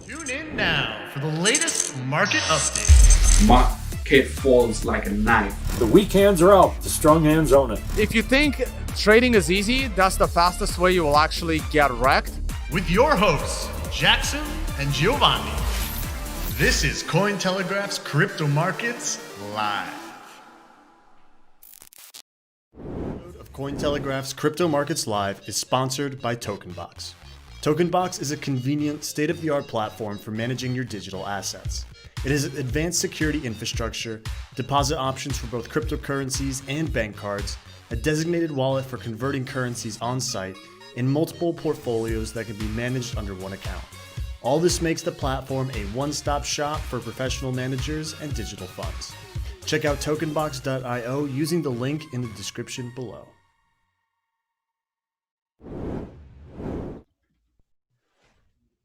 Tune in now for the latest market update. Market falls like a knife. The weak hands are out, the strong hands own it. If you think trading is easy, that's the fastest way you will actually get wrecked. With your hosts, Jackson and Giovanni. This is Cointelegraph's Crypto Markets Live. Of Cointelegraph's Crypto Markets Live is sponsored by TokenBox. TokenBox is a convenient, state-of-the-art platform for managing your digital assets. It has advanced security infrastructure, deposit options for both cryptocurrencies and bank cards, a designated wallet for converting currencies on-site, and multiple portfolios that can be managed under one account. All this makes the platform a one-stop shop for professional managers and digital funds. Check out tokenbox.io using the link in the description below.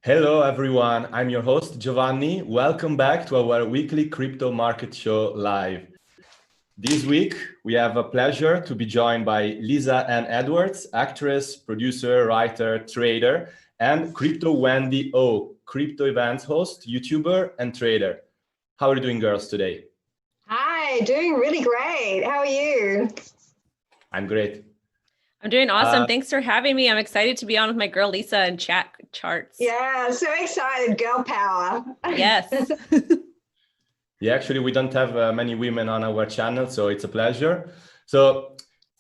Hello everyone, I'm your host Giovanni. Welcome back to our weekly crypto market show live. This week we have a pleasure to be joined by Lisa Ann Edwards, actress, producer, writer, trader, and Crypto Wendy O, crypto events host, YouTuber, and trader. How are you doing, girls, today? Hi, doing really great. How are you? I'm great. I'm doing awesome. Thanks for having me. I'm excited to be on with my girl Lisa and chat charts. Yeah, so excited. Girl power. Yes. Yeah, actually, we don't have many women on our channel, so it's a pleasure. So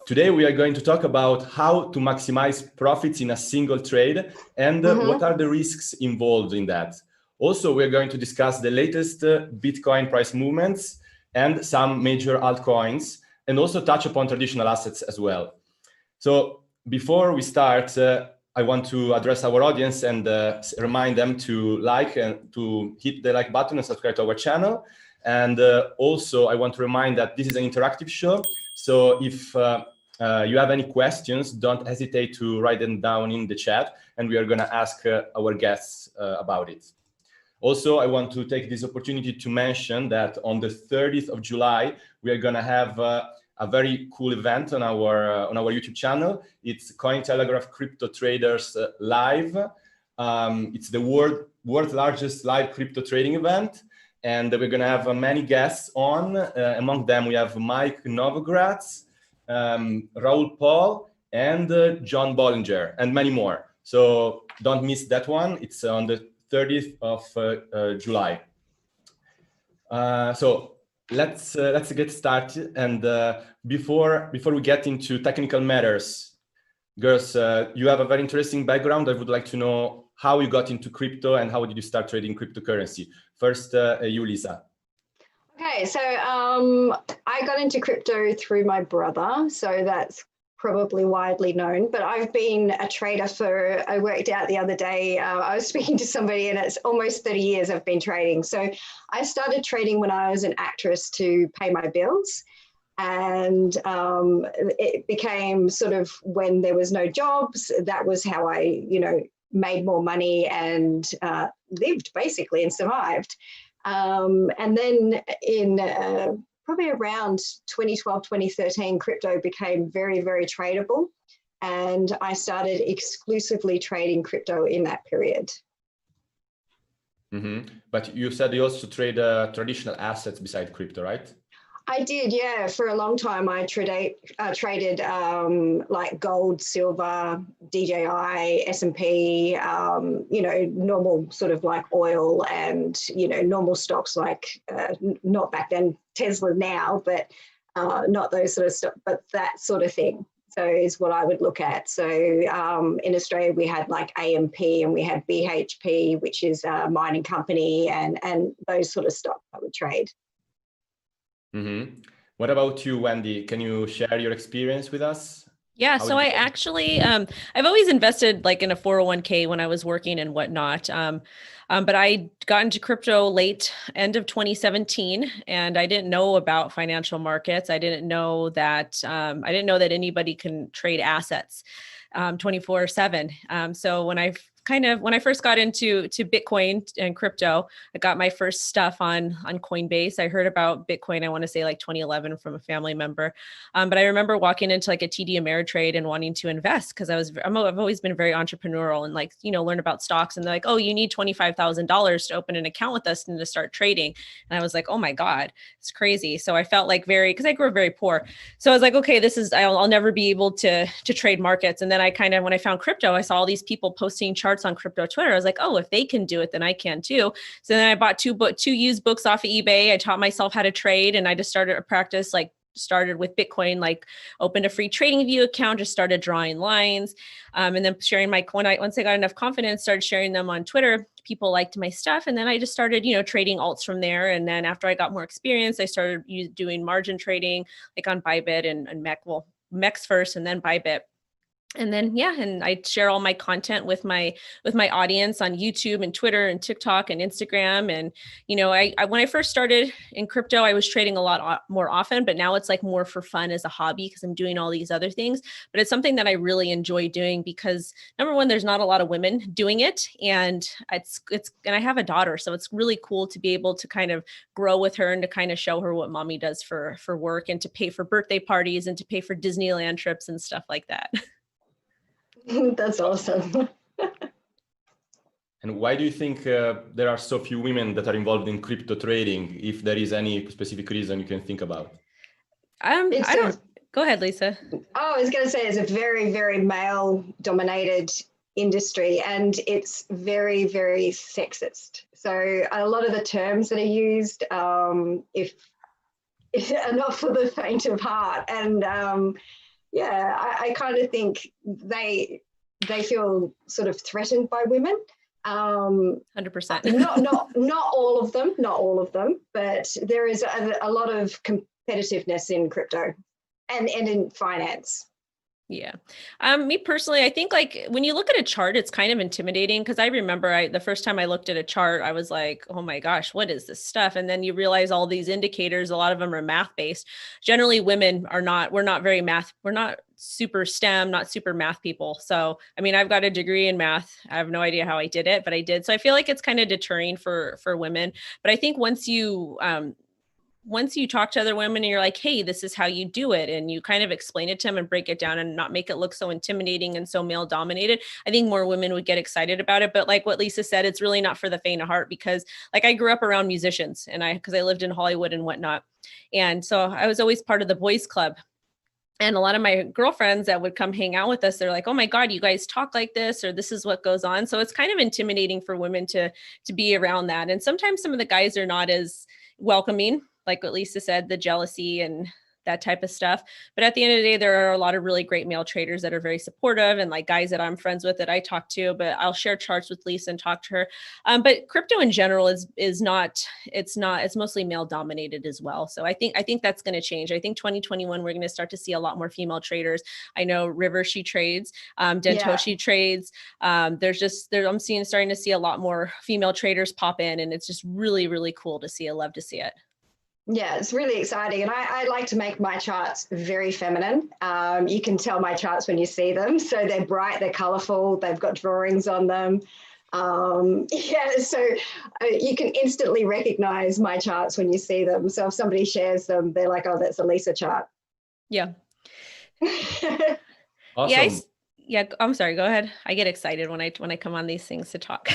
today we are going to talk about how to maximize profits in a single trade and what are the risks involved in that. Also, we're going to discuss the latest Bitcoin price movements and some major altcoins, and also touch upon traditional assets as well. So before we start, I want to address our audience and remind them to like and to hit the like button and subscribe to our channel. And also, I want to remind that this is an interactive show. So if you have any questions, don't hesitate to write them down in the chat, and we are going to ask our guests about it. Also, I want to take this opportunity to mention that on the 30th of July, we are going to have a very cool event on our YouTube channel. It's Cointelegraph Crypto Traders Live. It's the world's largest live crypto trading event. And we're going to have many guests on. Among them, we have Mike Novogratz, Raul Paul, and John Bollinger, and many more. So don't miss that one. It's on the 30th of July. So let's get started. And before we get into technical matters, girls, you have a very interesting background. I would like to know how you got into crypto and how did you start trading cryptocurrency. First, you, Lisa. Okay, so I got into crypto through my brother, so that's probably widely known, but I've been a trader I worked out the other day, I was speaking to somebody and it's almost 30 years I've been trading. So I started trading when I was an actress to pay my bills. And it became sort of when there was no jobs, that was how I, made more money and lived basically and survived. And then in probably around 2012, 2013, crypto became very, very tradable. And I started exclusively trading crypto in that period. But you said you also trade traditional assets beside crypto, right? I did, yeah. For a long time, I traded like gold, silver, DJI, S&P, normal sort of like oil and, normal stocks like, not back then, Tesla now, but not those sort of stuff, but that sort of thing. So is what I would look at. So in Australia, we had like AMP and we had BHP, which is a mining company and those sort of stocks I would trade. What about you, Wendy? Can you share your experience with us? Yeah, so I actually, I've always invested like in a 401k when I was working and whatnot. But I got into crypto end of 2017, and I didn't know about financial markets. I didn't know that anybody can trade assets 24/7. So when I kind of, when I first got into Bitcoin and crypto, I got my first stuff on Coinbase. I heard about Bitcoin, I want to say like 2011 from a family member. But I remember walking into like a TD Ameritrade and wanting to invest because I've always been very entrepreneurial and like, learn about stocks. And they're like, oh, you need $25,000 to open an account with us and to start trading. And I was like, oh my God, it's crazy. So I felt like because I grew up very poor. So I was like, okay, I'll never be able to trade markets. And then when I found crypto, I saw all these people posting charts on crypto Twitter. I was like, oh, if they can do it, then I can too. So then I bought two used books off of eBay. I taught myself how to trade, and I just started a practice, started with Bitcoin, opened a free trading view account, just started drawing lines. And then sharing once I got enough confidence, started sharing them on Twitter. People liked my stuff. And then I just started, trading alts from there. And then after I got more experience, I started doing margin trading, on Bybit and MEX first, and then Bybit. And then, and I share all my content with my audience on YouTube and Twitter and TikTok and Instagram. And, when I first started in crypto, I was trading a lot more often, but now it's more for fun as a hobby because I'm doing all these other things. But it's something that I really enjoy doing because number one, there's not a lot of women doing it. And and I have a daughter, so it's really cool to be able to kind of grow with her and to kind of show her what mommy does for work and to pay for birthday parties and to pay for Disneyland trips and stuff like that. That's awesome. And why do you think there are so few women that are involved in crypto trading? If there is any specific reason you can think about? Go ahead, Lisa. I was going to say it's a very, very male-dominated industry, and it's very, very sexist. So a lot of the terms that are used, if are not for the faint of heart, and I kind of think they feel sort of threatened by women. 100%. Not all of them, but there is a lot of competitiveness in crypto and in finance. Yeah. Me personally, I think when you look at a chart, it's kind of intimidating because I remember the first time I looked at a chart, I was like, oh my gosh, what is this stuff? And then you realize all these indicators, a lot of them are math based. Generally, women we're not very math. We're not super STEM, not super math people. So, I mean, I've got a degree in math. I have no idea how I did it, but I did. So I feel like it's kind of deterring for women. But I think once you talk to other women and you're like, hey, this is how you do it, and you kind of explain it to them and break it down and not make it look so intimidating and so male dominated, I think more women would get excited about it. But like what Lisa said, it's really not for the faint of heart because I grew up around musicians and because I lived in Hollywood and whatnot. And so I was always part of the boys club. And a lot of my girlfriends that would come hang out with us, they're like, oh my God, you guys talk like this, or this is what goes on. So it's kind of intimidating for women to be around that. And sometimes some of the guys are not as welcoming, like what Lisa said, the jealousy and that type of stuff. But at the end of the day, there are a lot of really great male traders that are very supportive and guys that I'm friends with that I talk to, but I'll share charts with Lisa and talk to her. But crypto in general it's mostly male dominated as well. So I think that's going to change. I think 2021, we're going to start to see a lot more female traders. I know River, she trades, Dentoshi trades. I'm starting to see a lot more female traders pop in, and it's just really, really cool to see. I love to see it. Yeah, it's really exciting. And I like to make my charts very feminine. You can tell my charts when you see them. So they're bright, they're colorful, they've got drawings on them. So you can instantly recognize my charts when you see them. So if somebody shares them, they're like, oh, that's a Lisa chart. Yeah. Awesome. Yeah, I'm sorry, go ahead. I get excited when I come on these things to talk.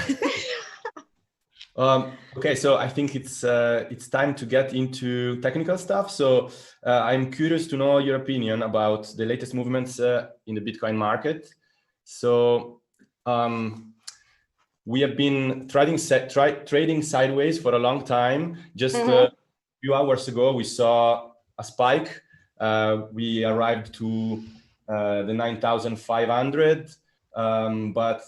Okay, so I think it's time to get into technical stuff. So I'm curious to know your opinion about the latest movements in the Bitcoin market. So we have been trading sideways for a long time. Just a few hours ago, we saw a spike. We arrived to the 9,500, but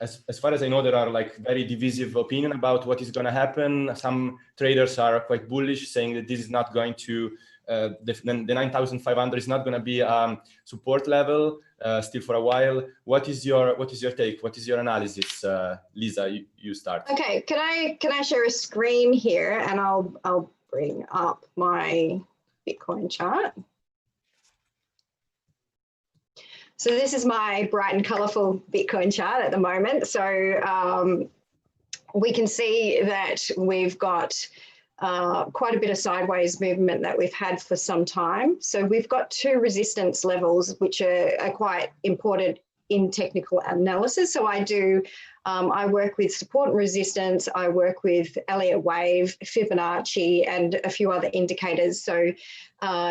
as far as I know, there are very divisive opinion about what is going to happen. Some traders are quite bullish, saying that this is not going to, the 9,500 is not going to be support level still for a while. What is your take? What is your analysis, Lisa? You start. Okay, can I share a screen here, and I'll bring up my Bitcoin chart. So this is my bright and colorful Bitcoin chart at the moment. So we can see that we've got quite a bit of sideways movement that we've had for some time. So we've got two resistance levels, which are quite important in technical analysis. So I work with support and resistance. I work with Elliott wave, Fibonacci, and a few other indicators. So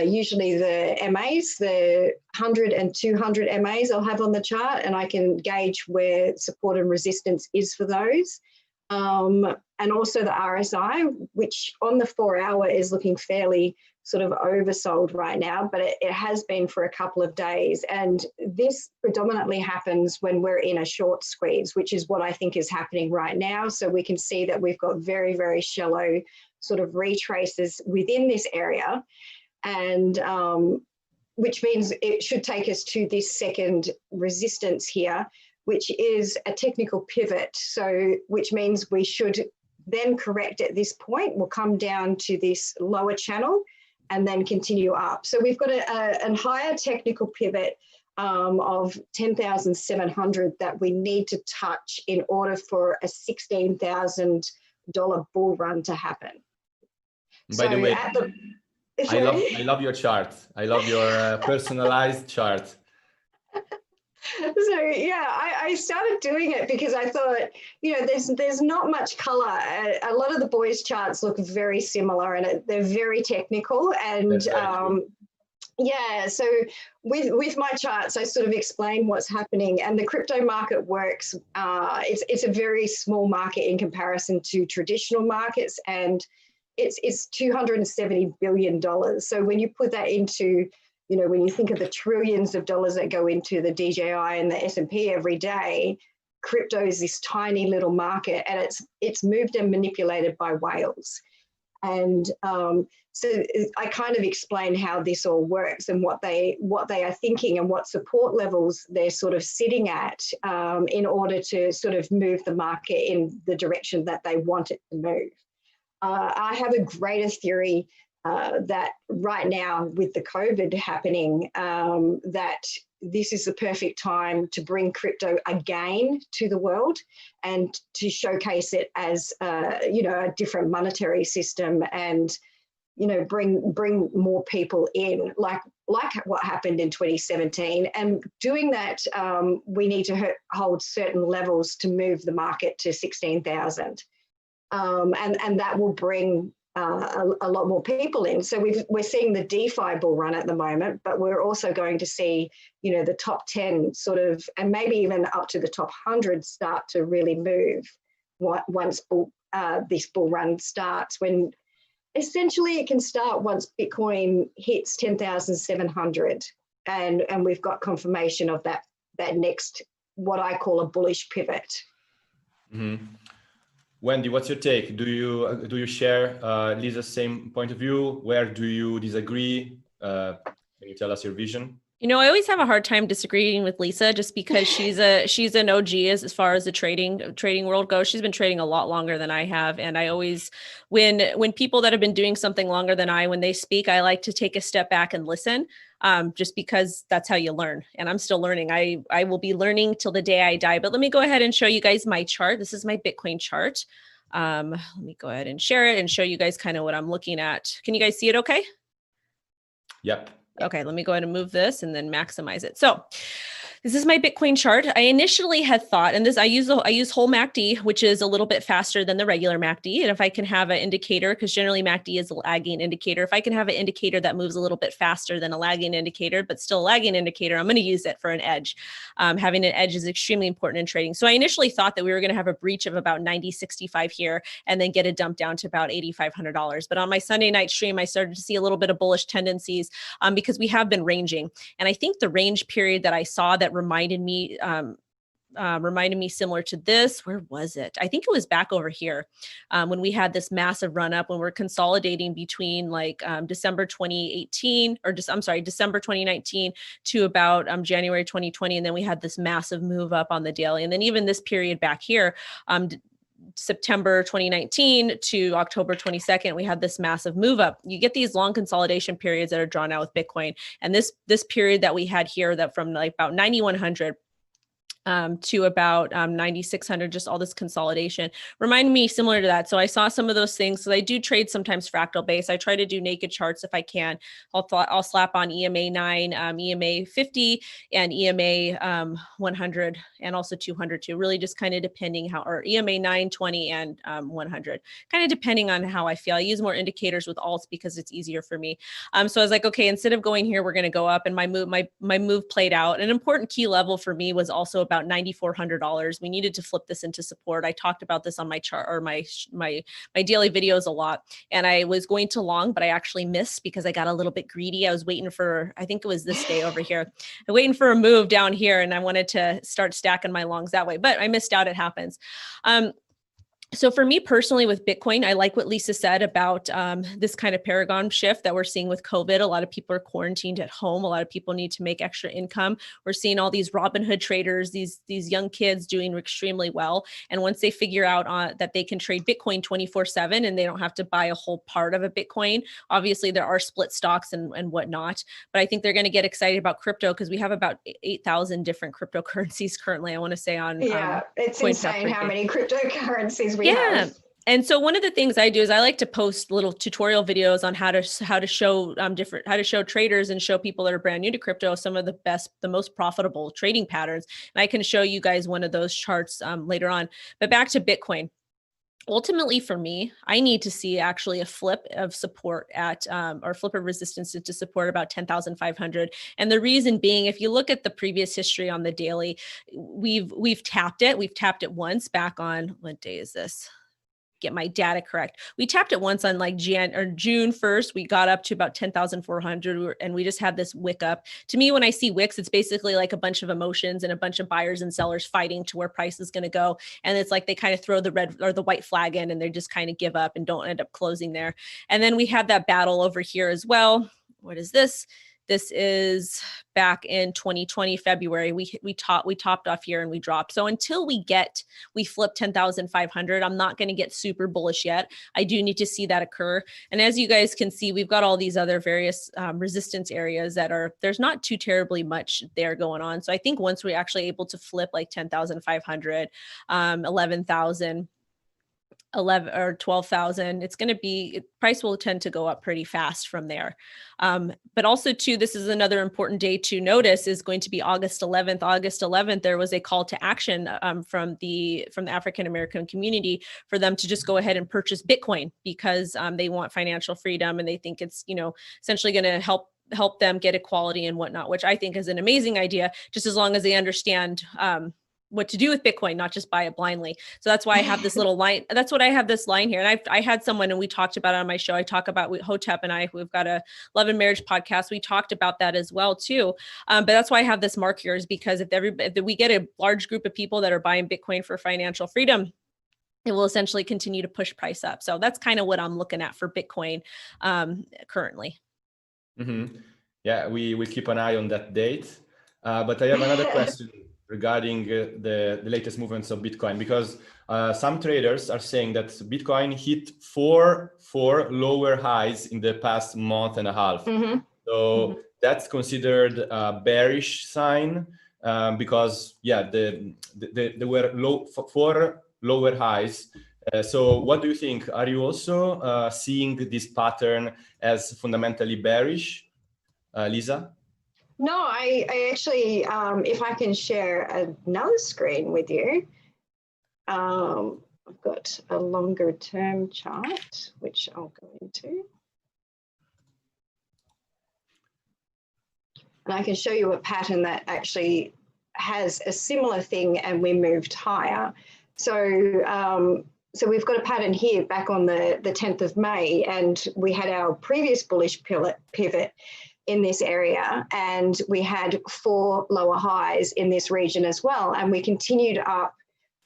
usually the MAs, the 100 and 200 MAs I'll have on the chart, and I can gauge where support and resistance is for those. And also the RSI, which on the 4 hour is looking fairly sort of oversold right now, but it has been for a couple of days. And this predominantly happens when we're in a short squeeze, which is what I think is happening right now. So we can see that we've got very, very shallow sort of retraces within this area. And which means it should take us to this second resistance here, which is a technical pivot. So which means we should then correct at this point. We'll come down to this lower channel and then continue up. So we've got a higher technical pivot of 10,700 that we need to touch in order for a $16,000 bull run to happen. By the way, I love your chart. I love your personalized chart. So yeah, I started doing it because I thought, you know, there's not much color. A lot of the boys' charts look very similar, and they're very technical. And yeah, so with my charts, I sort of explain what's happening. And the crypto market works. It's a very small market in comparison to traditional markets, and it's $270 billion. So when you put that into, you know, when you think of the trillions of dollars that go into the DJI and the S&P every day, crypto is this tiny little market, and it's moved and manipulated by whales. And so I kind of explain how this all works and what they are thinking and what support levels they're sort of sitting at in order to sort of move the market in the direction that they want it to move. I have a greater theory that right now with the COVID happening, that this is the perfect time to bring crypto again to the world and to showcase it as, you know, a different monetary system, and, you know, bring more people in, like what happened in 2017. And doing that, we need to hold certain levels to move the market to 16,000. And that will bring a lot more people in. So we're seeing the DeFi bull run at the moment, but we're also going to see, you know, the top 10 sort of, and maybe even up to the top 100 start to really move once this bull run starts, when essentially it can start once Bitcoin hits 10,700. And we've got confirmation of that next, what I call a bullish pivot. Mm-hmm. Wendy, what's your take? Do you share Lisa's same point of view? Where do you disagree? Can you tell us your vision? You know, I always have a hard time disagreeing with Lisa, just because she's an OG as far as the trading world goes. She's been trading a lot longer than I have, and I always, when people that have been doing something longer than when they speak, I like to take a step back and listen, just because that's how you learn. And I'm still learning. I will be learning till the day I die. But let me go ahead and show you guys my chart. This is my Bitcoin chart. Let me go ahead and share it and show you guys kind of what I'm looking at. Can you guys see it okay? Yep. Okay, let me go ahead and move this and then maximize it. So this is my Bitcoin chart. I initially had thought, and this I use whole MACD, which is a little bit faster than the regular MACD. And if I can have an indicator, because generally MACD is a lagging indicator, if I can have an indicator that moves a little bit faster than a lagging indicator, but still a lagging indicator, I'm going to use it for an edge. Having an edge is extremely important in trading. So I initially thought that we were going to have a breach of about 90.65 here and then get a dump down to about $8,500. But on my Sunday night stream, I started to see a little bit of bullish tendencies because we have been ranging. And I think the range period that I saw that reminded me similar to this. Where was it? I think it was back over here when we had this massive run up, when we're consolidating between like December 2018 or December 2019 to about January 2020. And then we had this massive move up on the daily. And then even this period back here, September 2019 to October 22nd, we had this massive move up. You get these long consolidation periods that are drawn out with Bitcoin. And this period that we had here, that from like about 9,100 to about 9,600, just all this consolidation reminded me similar to that. So I saw some of those things. So I do trade sometimes fractal base. I try to do naked charts if I can. I'll slap on EMA 9, EMA 50, and EMA 100, and also 200 too. Really just kind of depending how, or EMA 9, 20, and 100, kind of depending on how I feel. I use more indicators with alts because it's easier for me. So I was like, okay, instead of going here, we're going to go up, and my move played out. An important key level for me was also about $9,400. We needed to flip this into support. I talked about this on my chart or my daily videos a lot. And I was going to long, but I actually missed because I got a little bit greedy. I was waiting for, I think it was this day over here. I'm waiting for a move down here, and I wanted to start stacking my longs that way, but I missed out. It happens. So for me personally with Bitcoin, I like what Lisa said about this kind of paradigm shift that we're seeing with COVID. A lot of people are quarantined at home. A lot of people need to make extra income. We're seeing all these Robinhood traders, these young kids doing extremely well. And once they figure out that they can trade Bitcoin 24/7 and they don't have to buy a whole part of a Bitcoin, obviously there are split stocks and whatnot. But I think they're going to get excited about crypto because we have about 8,000 different cryptocurrencies currently, I want to say on it's insane how many cryptocurrencies we yeah. have. And so one of the things I do is I like to post little tutorial videos on how to show how to show traders and show people that are brand new to crypto some of the most profitable trading patterns. And I can show you guys one of those charts later on. But back to Bitcoin. Ultimately, for me, I need to see actually a flip of support at or flip of resistance to support about 10,500. And the reason being, if you look at the previous history on the daily, we've tapped it. We've tapped it once back on, what day is this? Get my data correct. We tapped it once on like June 1st. We got up to about 10,400 and we just had this wick up. To me, when I see wicks, it's basically like a bunch of emotions and a bunch of buyers and sellers fighting to where price is going to go. And it's like they kind of throw the red or the white flag in and they just kind of give up and don't end up closing there. And then we had that battle over here as well. What is this? This is back in 2020, February. We topped off here and we dropped. So until we flip 10,500, I'm not going to get super bullish yet. I do need to see that occur. And as you guys can see, we've got all these other various resistance areas there's not too terribly much there going on. So I think once we're actually able to flip like 10,500, 11,000, 11 or 12,000, it's going to be, price will tend to go up pretty fast from there. But also too, this is another important day to notice is going to be August 11th. August 11th, there was a call to action from the African-American community for them to just go ahead and purchase Bitcoin because they want financial freedom and they think it's, essentially going to help them get equality and whatnot, which I think is an amazing idea, just as long as they understand what to do with Bitcoin, not just buy it blindly. So that's why I have this little line. That's what I have this line here. And I had someone, and we talked about it on my show. I talk about Hotep and we've got a Love and Marriage podcast. We talked about that as well too. But that's why I have this mark here is because if we get a large group of people that are buying Bitcoin for financial freedom, it will essentially continue to push price up. So that's kind of what I'm looking at for Bitcoin currently. Mm-hmm. Yeah, we will keep an eye on that date. But I have another question regarding the latest movements of Bitcoin, because some traders are saying that Bitcoin hit four lower highs in the past month and a half. Mm-hmm. So that's considered a bearish sign because there were four lower highs. So what do you think? Are you also seeing this pattern as fundamentally bearish, Lisa? No, I actually, if I can share another screen with you, I've got a longer term chart, which I'll go into. And I can show you a pattern that actually has a similar thing and we moved higher. So, so we've got a pattern here back on the 10th of May, and we had our previous bullish pivot in this area, and we had 4 lower highs in this region as well, and we continued up,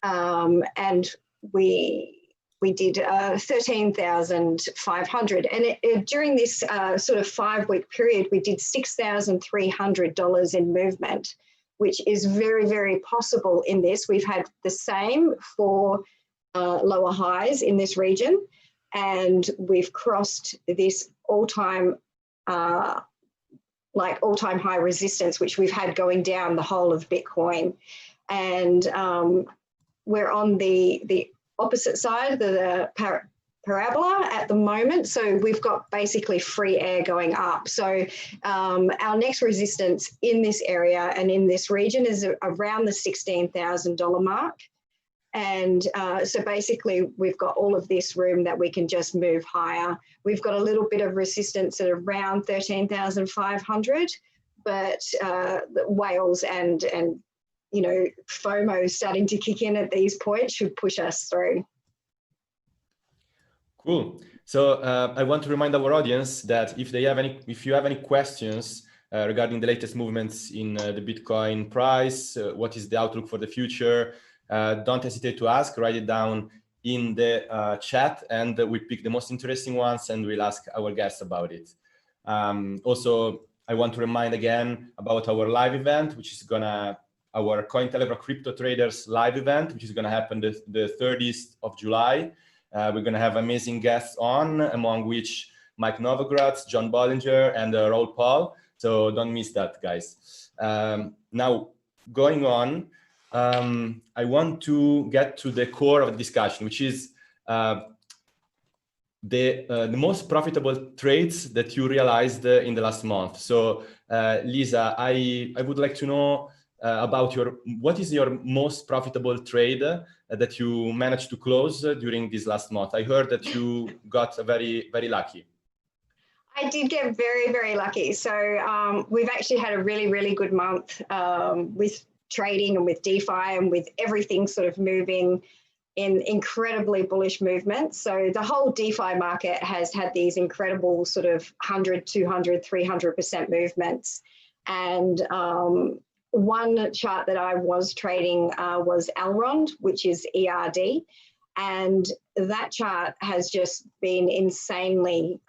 and we did 13,500, and during this sort of 5-week period, we did $6,300 in movement, which is very, very possible in this. We've had the same for lower highs in this region, and we've crossed this all-time high resistance, which we've had going down the whole of Bitcoin. And we're on the opposite side of the parabola at the moment. So we've got basically free air going up. So our next resistance in this area and in this region is around the $16,000 mark. And so basically we've got all of this room that we can just move higher. We've got a little bit of resistance at around 13,500, but the whales and you know, FOMO starting to kick in at these points should push us through. Cool. So I want to remind our audience that if you have any questions regarding the latest movements in the Bitcoin price, what is the outlook for the future, don't hesitate to ask. Write it down in the chat, and we pick the most interesting ones and we'll ask our guests about it. Also, I want to remind again about our live event, which is our Cointelegraph Crypto Traders live event, which is gonna happen the 30th of July. We're gonna have amazing guests on, among which Mike Novogratz, John Bollinger, and Raoul Paul. So don't miss that, guys. Now, going on, I want to get to the core of the discussion, which is the most profitable trades that you realized in the last month. So, Lisa, I would like to know about what is your most profitable trade that you managed to close during this last month? I heard that you got very, very lucky. I did get very, very lucky. So we've actually had a really, really good month with trading and with DeFi and with everything sort of moving in incredibly bullish movements. So the whole DeFi market has had these incredible sort of 100, 200, 300% movements. And one chart that I was trading was Elrond, which is ERD. And that chart has just been insanely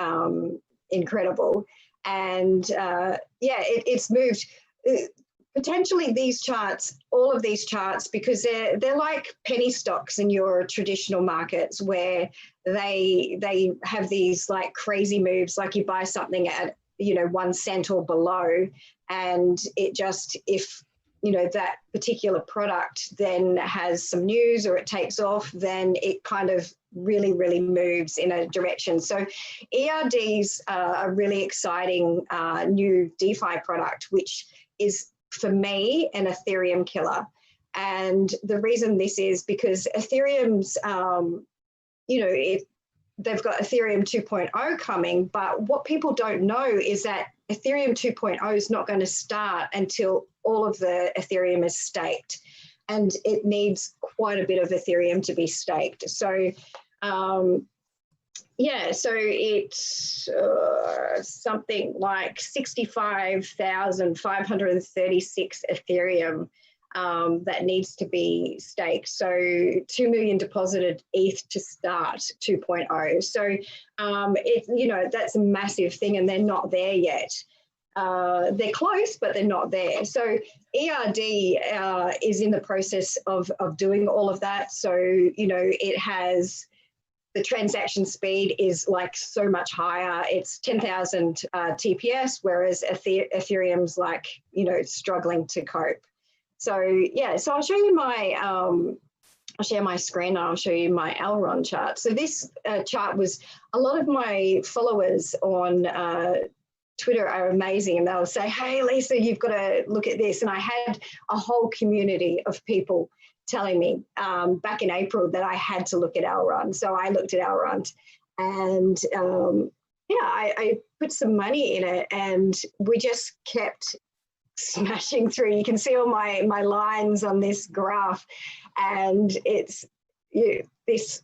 incredible. And yeah, it's moved. Potentially these charts, all of these charts, because they're like penny stocks in your traditional markets where they have these like crazy moves, like you buy something at 1 cent or below, and it just, if that particular product then has some news or it takes off, then it kind of really, really moves in a direction. So ERD's a really exciting new DeFi product, which is, for me, an Ethereum killer. And the reason this is because Ethereum's, they've got Ethereum 2.0 coming, but what people don't know is that Ethereum 2.0 is not going to start until all of the Ethereum is staked. And it needs quite a bit of Ethereum to be staked. So, yeah, so it's something like 65,536 Ethereum that needs to be staked. So 2 million deposited ETH to start 2.0. So that's a massive thing, and they're not there yet. They're close, but they're not there. So ERD is in the process of doing all of that. So, it has, the transaction speed is like so much higher. It's 10,000 TPS, whereas Ethereum's like, struggling to cope. So yeah, so I'll show you I'll share my screen and I'll show you my Elrond chart. So this chart was, a lot of my followers on Twitter are amazing, and they'll say, hey, Lisa, you've got to look at this. And I had a whole community of people telling me back in April that I had to look at Elrond. So I looked at Elrond, and I put some money in it, and we just kept smashing through. You can see all my lines on this graph, and it's this.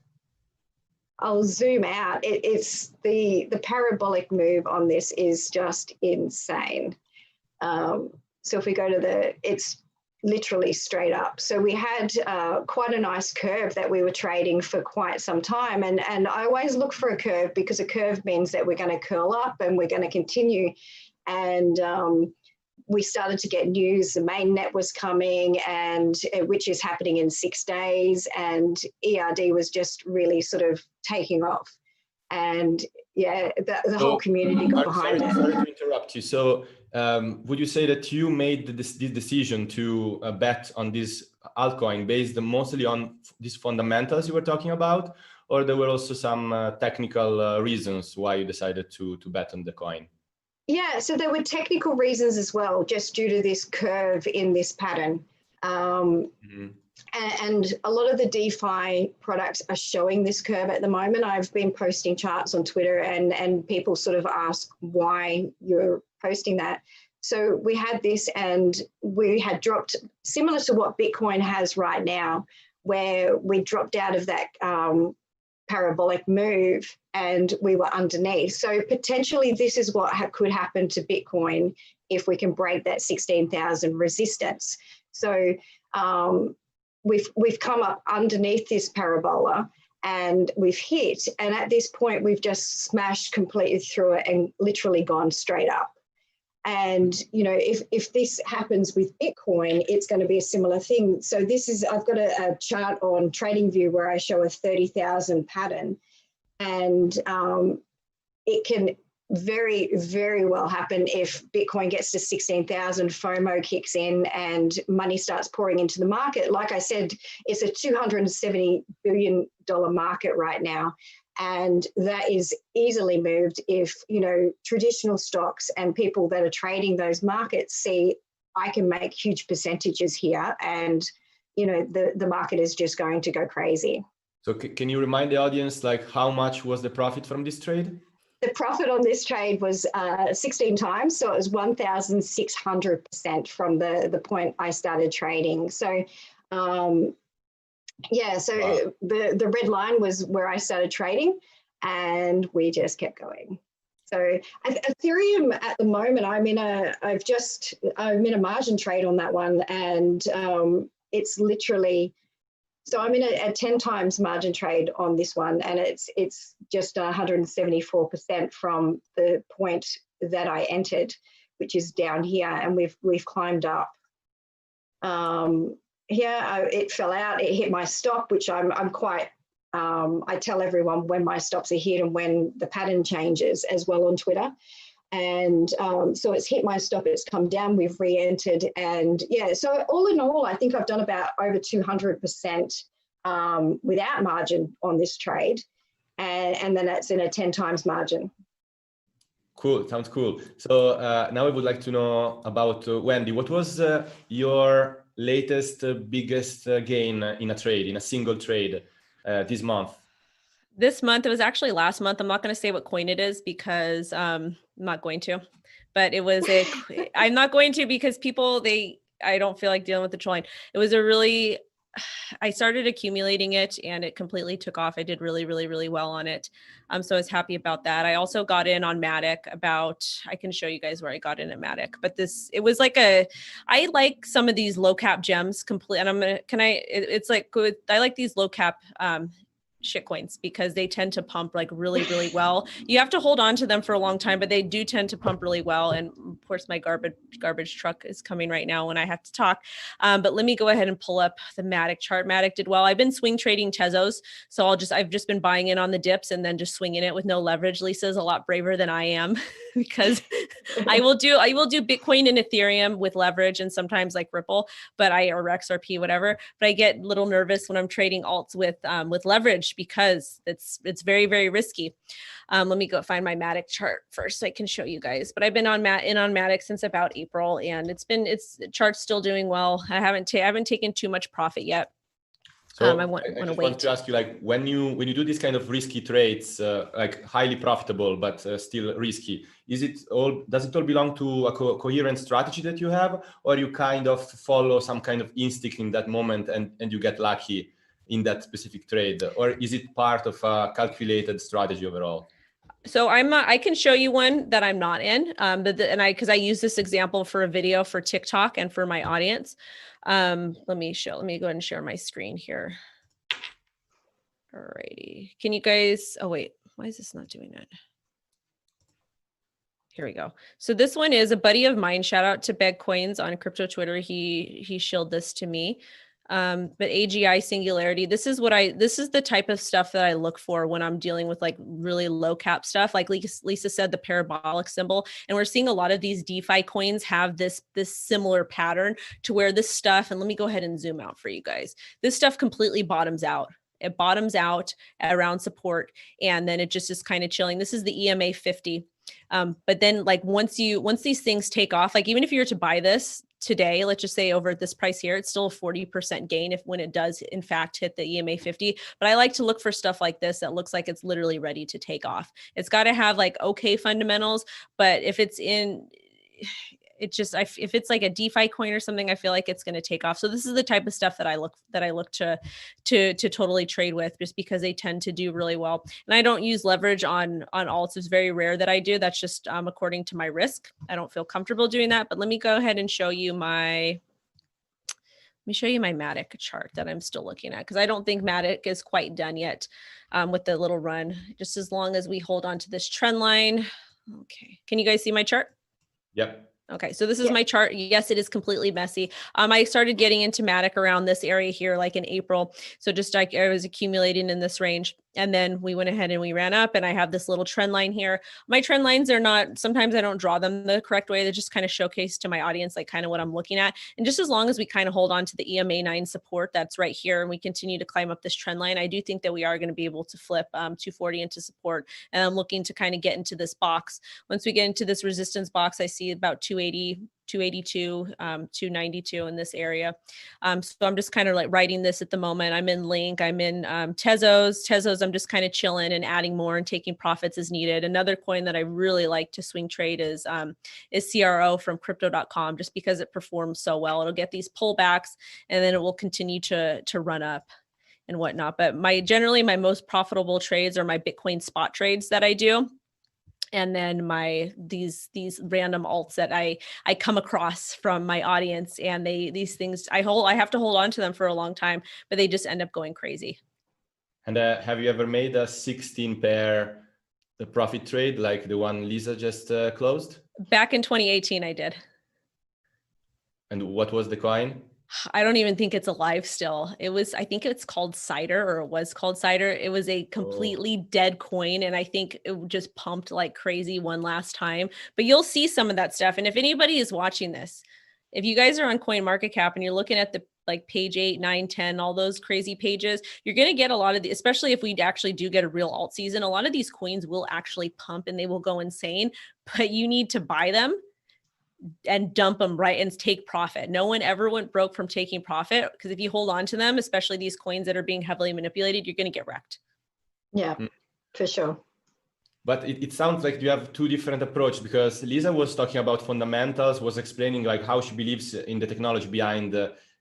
I'll zoom out. It's the parabolic move on this is just insane. So if we go to it's literally straight up. So we had quite a nice curve that we were trading for quite some time. And I always look for a curve, because a curve means that we're going to curl up and we're going to continue. And we started to get news, the main net was coming, and which is happening in 6 days, and ERD was just really sort of taking off. And yeah, the whole community got behind it. Sorry to interrupt you. So would you say that you made this decision to bet on this altcoin based mostly on these fundamentals you were talking about, or there were also some technical reasons why you decided to bet on the coin? Yeah, so there were technical reasons as well, just due to this curve in this pattern. And a lot of the DeFi products are showing this curve at the moment. I've been posting charts on Twitter, and people sort of ask why you're posting that. So we had this, and we had dropped, similar to what Bitcoin has right now, where we dropped out of that parabolic move and we were underneath. So potentially this is what could happen to Bitcoin if we can break that 16,000 resistance. So we've come up underneath this parabola and we've hit, and at this point we've just smashed completely through it and literally gone straight up. And you know, if this happens with Bitcoin, it's going to be a similar thing. So this is, I've got a chart on TradingView where I show a 30,000 pattern, and it can very, very well happen if Bitcoin gets to 16,000, FOMO kicks in and money starts pouring into the market. Like I said, it's a $270 billion market right now. And that is easily moved if, you know, traditional stocks and people that are trading those markets see, I can make huge percentages here, and, you know, the market is just going to go crazy. So can you remind the audience, like, how much was the profit from this trade? The profit on this trade was 16 times. So it was 1,600% from the point I started trading. So, yeah, so wow. The red line was where I started trading, and we just kept going. So Ethereum at the moment, I'm in a margin trade on that one, and it's literally, so I'm in a 10 times margin trade on this one, and it's just 174% from the point that I entered, which is down here, and we've climbed up. Here it fell out, it hit my stop, which I'm quite, I tell everyone when my stops are hit and when the pattern changes as well on Twitter. And so it's hit my stop, it's come down, we've re-entered. And yeah, so all in all, I think I've done about over 200% without margin on this trade. And then that's in a 10 times margin. Cool, sounds cool. So now I would like to know about Wendy. What was your latest biggest gain in a trade, in a single trade this month? This month, it was actually last month. I'm not going to say what coin it is because I'm not going to, but it was I'm not going to because people, I don't feel like dealing with the trolling. It was I started accumulating it and it completely took off. I did really, really, really well on it. So I was happy about that. I also got in on Matic I can show you guys where I got in at Matic, but it was like I like some of these low cap gems and it's like good. I like these low cap, shit coins because they tend to pump like really, really well. You have to hold on to them for a long time, but they do tend to pump really well. And of course my garbage truck is coming right now when I have to talk. But let me go ahead and pull up the Matic chart. Matic did well. I've been swing trading Tezos. So I've just been buying in on the dips and then just swinging it with no leverage. Lisa's a lot braver than I am because I will do Bitcoin and Ethereum with leverage and sometimes like Ripple, or XRP, whatever. But I get a little nervous when I'm trading alts with leverage because it's very, very risky. Let me go find my Matic chart first so I can show you guys. But I've been on Matic since about April, and the chart's still doing well. I haven't taken too much profit yet. So I want to ask you, like, when you do these kind of risky trades, like highly profitable but still risky, does it all belong to a coherent strategy that you have, or you kind of follow some kind of instinct in that moment and you get lucky in that specific trade, or is it part of a calculated strategy overall? So I can show you one that I'm not in, because I use this example for a video for TikTok and for my audience. Let me go ahead and share my screen here. Alrighty, can you guys? Oh wait, why is this not doing it? Here we go. So this one is a buddy of mine. Shout out to Vechain on crypto Twitter. He shilled this to me. But AGI Singularity, this is the type of stuff that I look for when I'm dealing with like really low cap stuff. Like Lisa said, the parabolic symbol, and we're seeing a lot of these DeFi coins have this similar pattern to where this stuff, and let me go ahead and zoom out for you guys. This stuff completely bottoms out. It bottoms out around support, and then it just is kind of chilling. This is the EMA 50. But then like once these things take off, like even if you were to buy this today, let's just say over at this price here, it's still a 40% gain when it does in fact hit the EMA 50. But I like to look for stuff like this that looks like it's literally ready to take off. It's got to have like okay fundamentals, but if it's in, if it's like a DeFi coin or something, I feel like it's going to take off. So this is the type of stuff that I look to totally trade with, just because they tend to do really well. And I don't use leverage on alts. It's very rare that I do. That's just according to my risk. I don't feel comfortable doing that. But let me go ahead and show you my Matic chart that I'm still looking at, because I don't think Matic is quite done yet with the little run. Just as long as we hold on to this trend line. Okay, can you guys see my chart? Yep. Okay, so this is my chart. Yes, it is completely messy. I started getting into Matic around this area here, like in April. So just like I was accumulating in this range. And then we went ahead and we ran up, and I have this little trend line here. My trend lines are not, sometimes I don't draw them the correct way. They just kind of showcase to my audience, like kind of what I'm looking at. And just as long as we kind of hold on to the EMA 9 support that's right here, and we continue to climb up this trend line, I do think that we are going to be able to flip 240 into support. And I'm looking to kind of get into this box. Once we get into this resistance box, I see about 280, 282, 292 in this area. So I'm just kind of like writing this at the moment. I'm in Link, I'm in Tezos, I'm just kind of chilling and adding more and taking profits as needed. Another coin that I really like to swing trade is CRO from crypto.com, just because it performs so well. It'll get these pullbacks and then it will continue to run up and whatnot. But generally my most profitable trades are my Bitcoin spot trades that I do. And then these random alts that I come across from my audience, and these things I have to hold on to them for a long time, but they just end up going crazy. And have you ever made a 16 pair the profit trade like the one Lisa just closed? Back in 2018, I did. And what was the coin? I don't even think it's alive still. I think it's called Cider, or it was called Cider. It was a completely dead coin. And I think it just pumped like crazy one last time, but you'll see some of that stuff. And if anybody is watching this, if you guys are on CoinMarketCap and you're looking at the like page 8, 9, 10, all those crazy pages, you're going to get a lot of the, especially if we actually do get a real alt season, a lot of these coins will actually pump and they will go insane, but you need to buy them and dump them right and take profit. No one ever went broke from taking profit, because if you hold on to them, especially these coins that are being heavily manipulated, you're going to get wrecked. Yeah, for sure. But it sounds like you have two different approaches, because Lisa was talking about fundamentals, was explaining like how she believes in the technology behind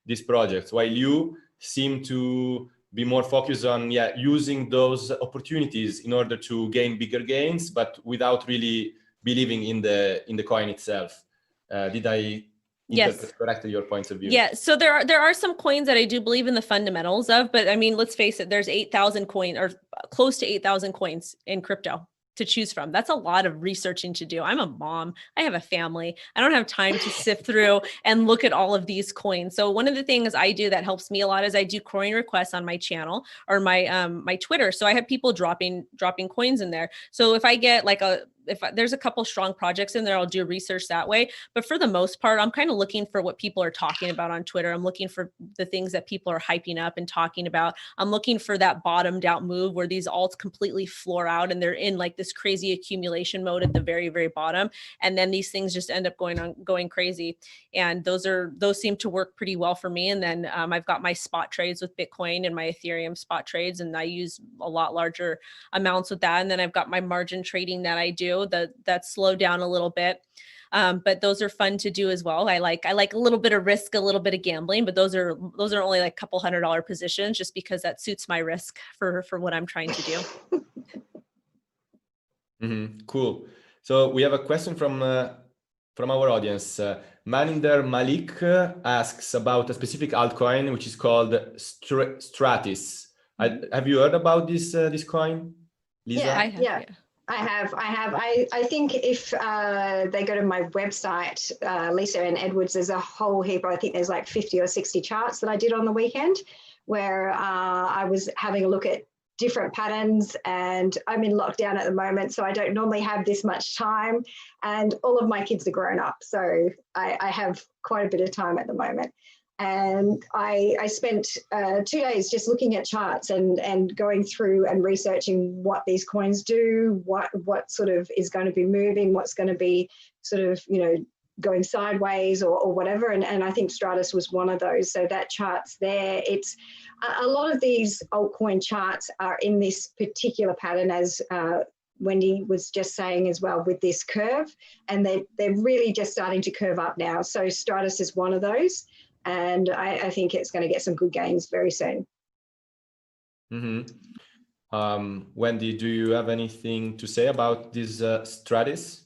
these projects, while you seem to be more focused on using those opportunities in order to gain bigger gains, but without really believing in the coin itself. Did I interpret correctly your points of view? Yeah. So there are some coins that I do believe in the fundamentals of, but I mean, let's face it, there's 8,000 coins, or close to 8,000 coins in crypto to choose from. That's a lot of researching to do. I'm a mom. I have a family. I don't have time to sift through and look at all of these coins. So one of the things I do that helps me a lot is I do coin requests on my channel or my Twitter. So I have people dropping coins in there. So if I get like if there's a couple strong projects in there, I'll do research that way. But for the most part, I'm kind of looking for what people are talking about on Twitter. I'm looking for the things that people are hyping up and talking about. I'm looking for that bottomed out move where these alts completely floor out and they're in like this crazy accumulation mode at the very, very bottom. And then these things just end up going crazy. And those seem to work pretty well for me. And then I've got my spot trades with Bitcoin and my Ethereum spot trades, and I use a lot larger amounts with that. And then I've got my margin trading that I do that slow down a little bit. But those are fun to do as well. I like a little bit of risk, a little bit of gambling, but those are only like a couple $100 positions, just because that suits my risk for what I'm trying to do. Cool. So we have a question from our audience. Maninder Malik asks about a specific altcoin, which is called Stratus. Have you heard about this coin, Lisa? Yeah, I have. Yeah. I think if they go to my website, Lisa and Edwards, there's a whole heap. I think there's like 50 or 60 charts that I did on the weekend where I was having a look at different patterns, and I'm in lockdown at the moment, so I don't normally have this much time, and all of my kids are grown up, so I have quite a bit of time at the moment. And I spent 2 days just looking at charts and going through and researching what these coins do, what sort of is going to be moving, what's going to be sort of, going sideways or whatever. And I think Stratus was one of those. So that chart's there. It's a lot of these altcoin charts are in this particular pattern, as Wendy was just saying as well, with this curve. And they're really just starting to curve up now. So Stratus is one of those. And I think it's going to get some good gains very soon. Mm-hmm. Wendy, do you have anything to say about this Stratus?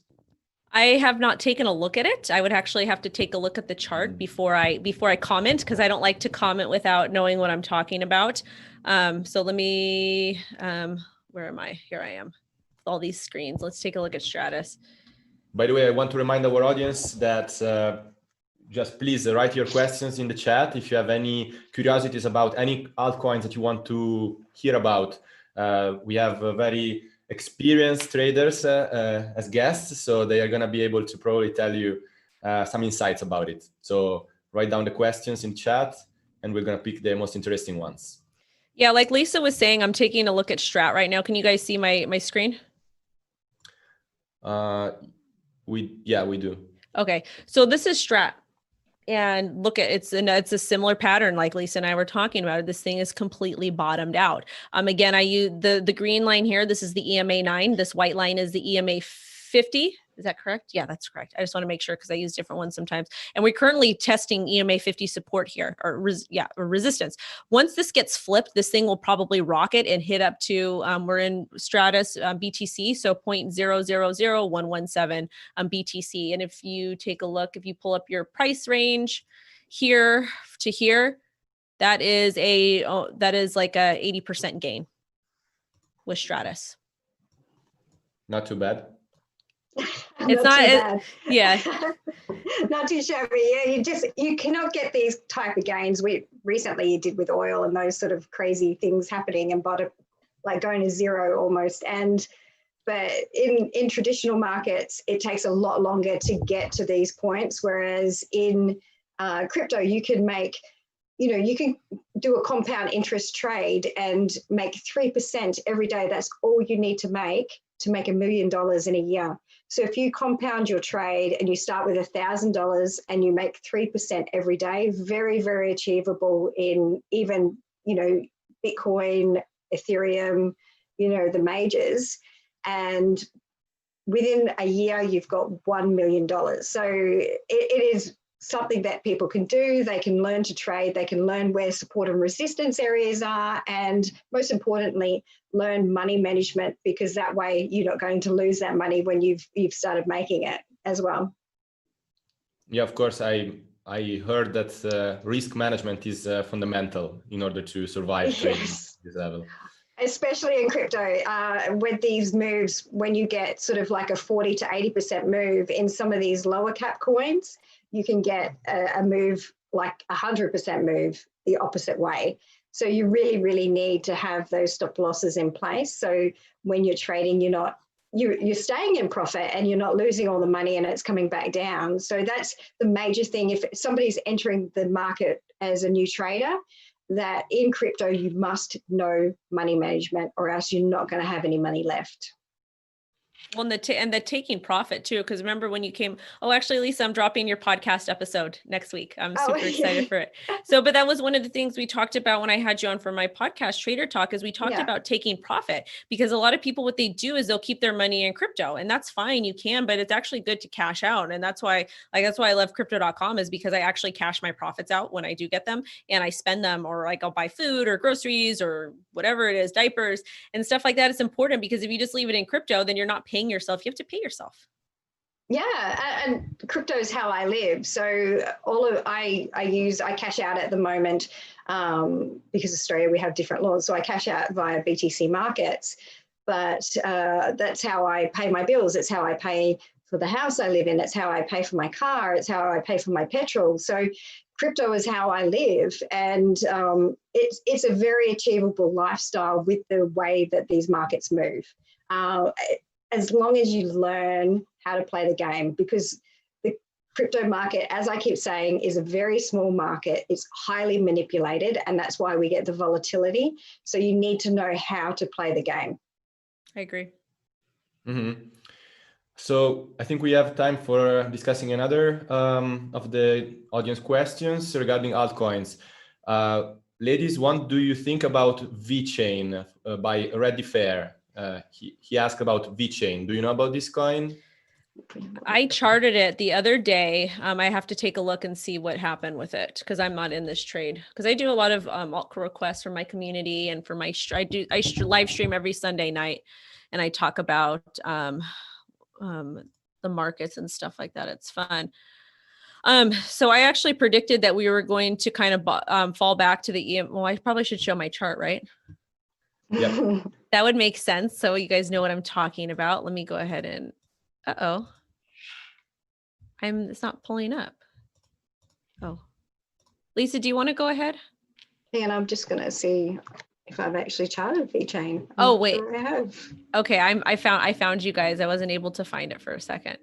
I have not taken a look at it. I would actually have to take a look at the chart before I comment, because I don't like to comment without knowing what I'm talking about. So let me, where am I? Here I am. All these screens. Let's take a look at Stratus. By the way, I want to remind our audience that just please write your questions in the chat if you have any curiosities about any altcoins that you want to hear about. We have a very experienced traders as guests, so they are going to be able to probably tell you some insights about it. So write down the questions in chat and we're going to pick the most interesting ones. Yeah, like Lisa was saying, I'm taking a look at Strat right now. Can you guys see my screen? We do. Okay, so this is Strat. And look at it's a similar pattern like Lisa and I were talking about. This thing is completely bottomed out. Again, I use the green line here. This is the EMA 9. This white line is the EMA 50. Is that correct? Yeah, that's correct. I just want to make sure because I use different ones sometimes. And we're currently testing EMA 50 support here, or resistance. Once this gets flipped, this thing will probably rocket and hit up to, we're in Stratus BTC, so 0.000117 BTC. And if you take a look, if you pull up your price range here to here, that is like a 80% gain with Stratus. Not too bad. It's not yeah. Not too shabby. Yeah, you cannot get these type of gains. We recently you did with oil and those sort of crazy things happening and bottom like going to zero almost. But in traditional markets, it takes a lot longer to get to these points. Whereas in crypto, you can make, you can do a compound interest trade and make 3% every day. That's all you need to make $1 million in a year. So if you compound your trade and you start with $1,000 and you make 3% every day, very, very achievable in even, Bitcoin, Ethereum, the majors. And within a year, you've got $1 million. So it is something that people can do. They can learn to trade. They can learn where support and resistance areas are. And most importantly, learn money management, because that way you're not going to lose that money when you've started making it as well. Yeah, of course. I heard that risk management is fundamental in order to survive trading at this level. Especially in crypto, with these moves, when you get sort of like a 40 to 80% move in some of these lower cap coins, you can get a move like 100% move the opposite way. So you really, really need to have those stop losses in place. So when you're trading, you're staying in profit and you're not losing all the money and it's coming back down. So that's the major thing. If somebody's entering the market as a new trader, that in crypto, you must know money management or else you're not going to have any money left. Well, and the taking profit too, because remember when you came, actually, Lisa, I'm dropping your podcast episode next week. I'm super excited for it. So, but that was one of the things we talked about when I had you on for my podcast, Trader Talk, is we talked about taking profit, because a lot of people, what they do is they'll keep their money in crypto, and that's fine. You can, but it's actually good to cash out. And that's why I love crypto.com, is because I actually cash my profits out when I do get them and I spend them, or like I'll buy food or groceries or whatever it is, diapers and stuff like that. It's important, because if you just leave it in crypto, then you're not paying yourself. You have to pay yourself. Yeah, and crypto is how I live. So I cash out at the moment, because Australia, we have different laws. So I cash out via BTC markets. but that's how I pay my bills. It's how I pay for the house I live in. It's how I pay for my car. It's how I pay for my petrol. So crypto is how I live. And it's a very achievable lifestyle with the way that these markets move. As long as you learn how to play the game, because the crypto market, as I keep saying, is a very small market. It's highly manipulated, and that's why we get the volatility. So you need to know how to play the game. I agree. Mm-hmm. So I think we have time for discussing another of the audience questions regarding altcoins. Ladies, what do you think about Vechain by Ready Fair? He asked about Vechain. Do you know about this coin? I charted it the other day. I have to take a look and see what happened with it because I'm not in this trade. Because I do a lot of alt requests for my community and for my I live stream every Sunday night, and I talk about the markets and stuff like that. It's fun. So I actually predicted that we were going to kind of fall back to the EM. Well, I probably should show my chart, right? Yeah. That would make sense. So you guys know what I'm talking about. Let me go ahead and, it's not pulling up. Oh, Lisa, do you want to go ahead? And I'm just going to see if I've actually charted Vechain. Oh, wait. Sure I have. Okay, I found you guys. I wasn't able to find it for a second.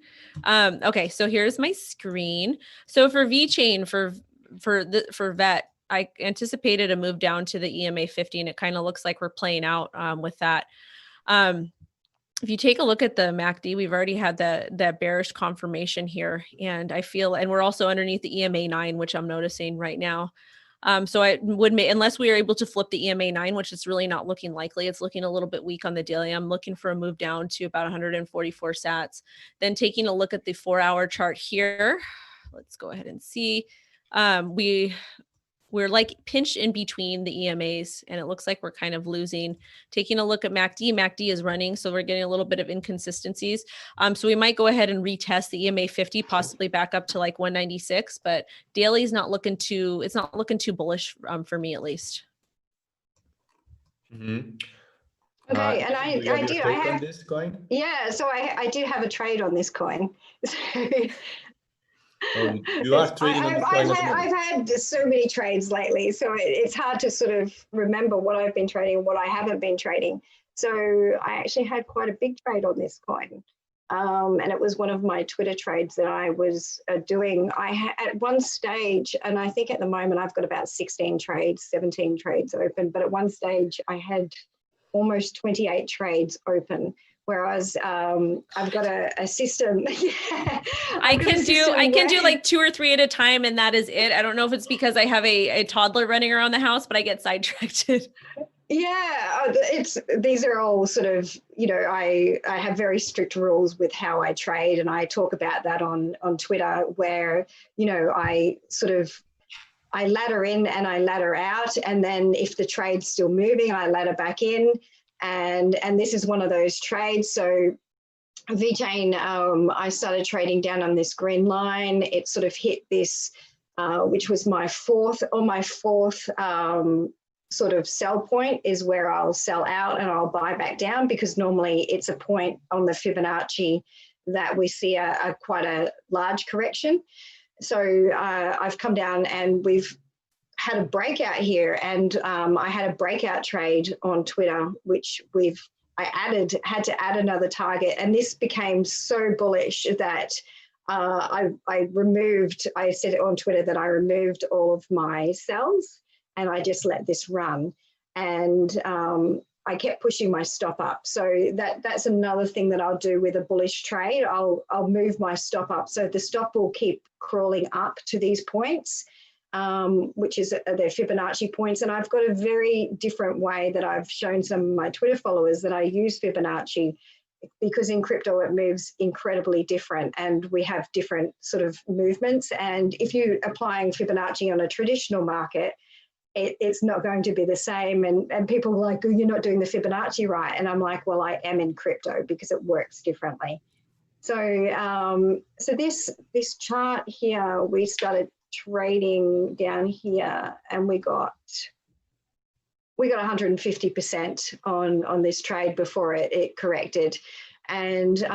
Okay, so here's my screen. So for Vechain, for Vet, I anticipated a move down to the EMA 50, and it kind of looks like we're playing out with that. If you take a look at the MACD, we've already had that bearish confirmation here, and we're also underneath the EMA 9, which I'm noticing right now. So I would make, unless we are able to flip the EMA 9, which is really not looking likely. It's looking a little bit weak on the daily. I'm looking for a move down to about 144 sats. Then taking a look at the 4-hour chart here, let's go ahead and see. We're like pinched in between the EMAs, and it looks like we're kind of losing. Taking a look at MACD is running, so we're getting a little bit of inconsistencies. So we might go ahead and retest the EMA 50, possibly back up to like 196, but daily is not looking too, it's not looking too bullish for me at least. Mm-hmm. Okay, and I have this coin. Yeah, so I do have a trade on this coin. You are trading on this coin. I've had so many trades lately, so it's hard to sort of remember what I've been trading and what I haven't been trading. So I actually had quite a big trade on this coin. And it was one of my Twitter trades that I was doing. At one stage, and I think at the moment I've got about 17 trades open, but at one stage I had almost 28 trades open. Whereas I've got a system. Yeah, I can do like 2 or 3 at a time, and that is it. I don't know if it's because I have a toddler running around the house, but I get sidetracked. Yeah, these are all sort of, I have very strict rules with how I trade, and I talk about that on Twitter, where I ladder in and I ladder out, and then if the trade's still moving, I ladder back in. And this is one of those trades. So Vechain, I started trading down on this green line. It sort of hit this, which was my fourth sort of sell point, is where I'll sell out and I'll buy back down, because normally it's a point on the Fibonacci that we see quite a large correction. So I've come down and we've had a breakout here, and I had a breakout trade on Twitter, which I had to add another target, and this became so bullish that I said it on Twitter that I removed all of my sells and I just let this run, and I kept pushing my stop up. So that's another thing that I'll do with a bullish trade. I'll move my stop up, so the stop will keep crawling up to these points, which is the Fibonacci points. And I've got a very different way that I've shown some of my Twitter followers that I use Fibonacci, because in crypto it moves incredibly different, and we have different sort of movements. And if you're applying Fibonacci on a traditional market, it's not going to be the same. And people are like, oh, you're not doing the Fibonacci right. And I'm like, well, I am in crypto because it works differently. So so this chart here, we started trading down here, and we got we got 150% on this trade before it corrected. And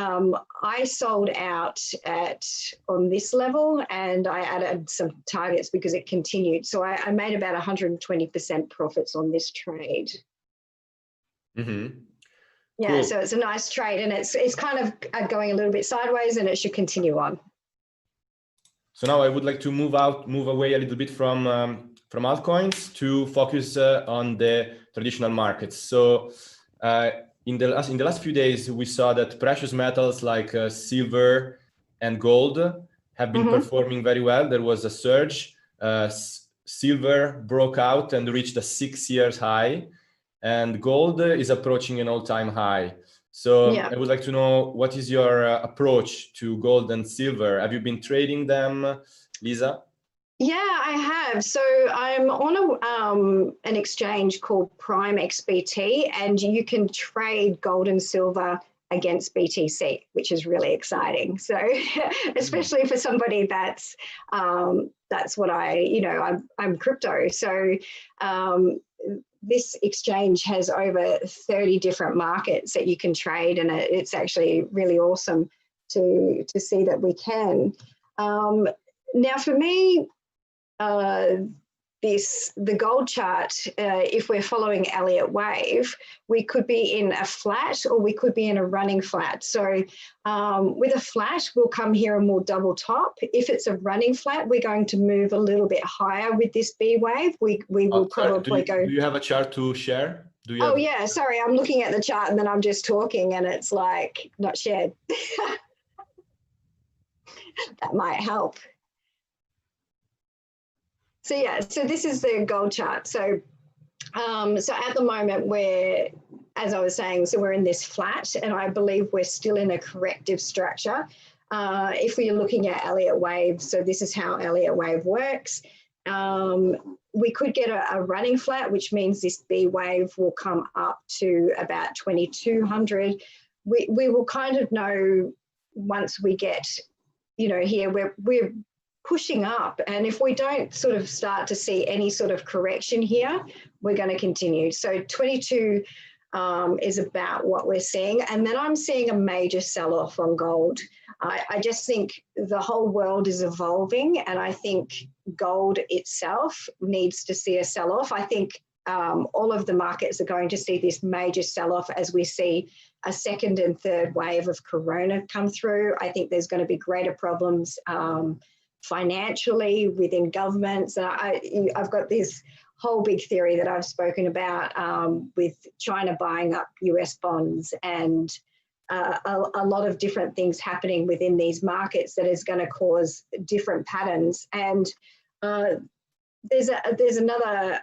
I sold out on this level, and I added some targets because it continued. So I made about 120% profits on this trade. Mm-hmm. Yeah, Cool. so it's a nice trade, and it's kind of going a little bit sideways, and it should continue on. So now I would like to move away a little bit from altcoins to focus on the traditional markets. So in the last few days, we saw that precious metals like silver and gold have been performing very well. There was a surge. Silver broke out and reached a 6-year high, and gold is approaching an all-time high. So Yeah. I would like to know, what is your approach to gold and silver? Have you been trading them, Lisa? Yeah, I have. So I'm on an exchange called Prime XBT, and you can trade gold and silver against BTC, which is really exciting. So especially for somebody that's what I'm crypto. So this exchange has over 30 different markets that you can trade, and it's actually really awesome to see that we can. Now for me, the gold chart, if we're following Elliott wave, we could be in a flat or we could be in a running flat. So with a flat, we'll come here and we'll double top. If it's a running flat, we're going to move a little bit higher with this B wave. We will probably go. Do you have a chart to share? Oh yeah, sorry, I'm looking at the chart and then I'm just talking and it's like not shared. That might help. So yeah, so this is the gold chart. So at the moment we're, as I was saying, so we're in this flat, and I believe we're still in a corrective structure. If we're looking at Elliott wave, so this is how Elliott wave works. We could get a running flat, which means this B wave will come up to about 2200. We will kind of know once we get, here we're pushing up, and if we don't sort of start to see any sort of correction here, we're going to continue. So 22 is about what we're seeing, and then I'm seeing a major sell-off on gold. I just think the whole world is evolving, and I think gold itself needs to see a sell-off. I think all of the markets are going to see this major sell-off as we see a second and third wave of corona come through. I think there's going to be greater problems financially within governments. I've got this whole big theory that I've spoken about with China buying up US bonds and a lot of different things happening within these markets that is going to cause different patterns. And there's another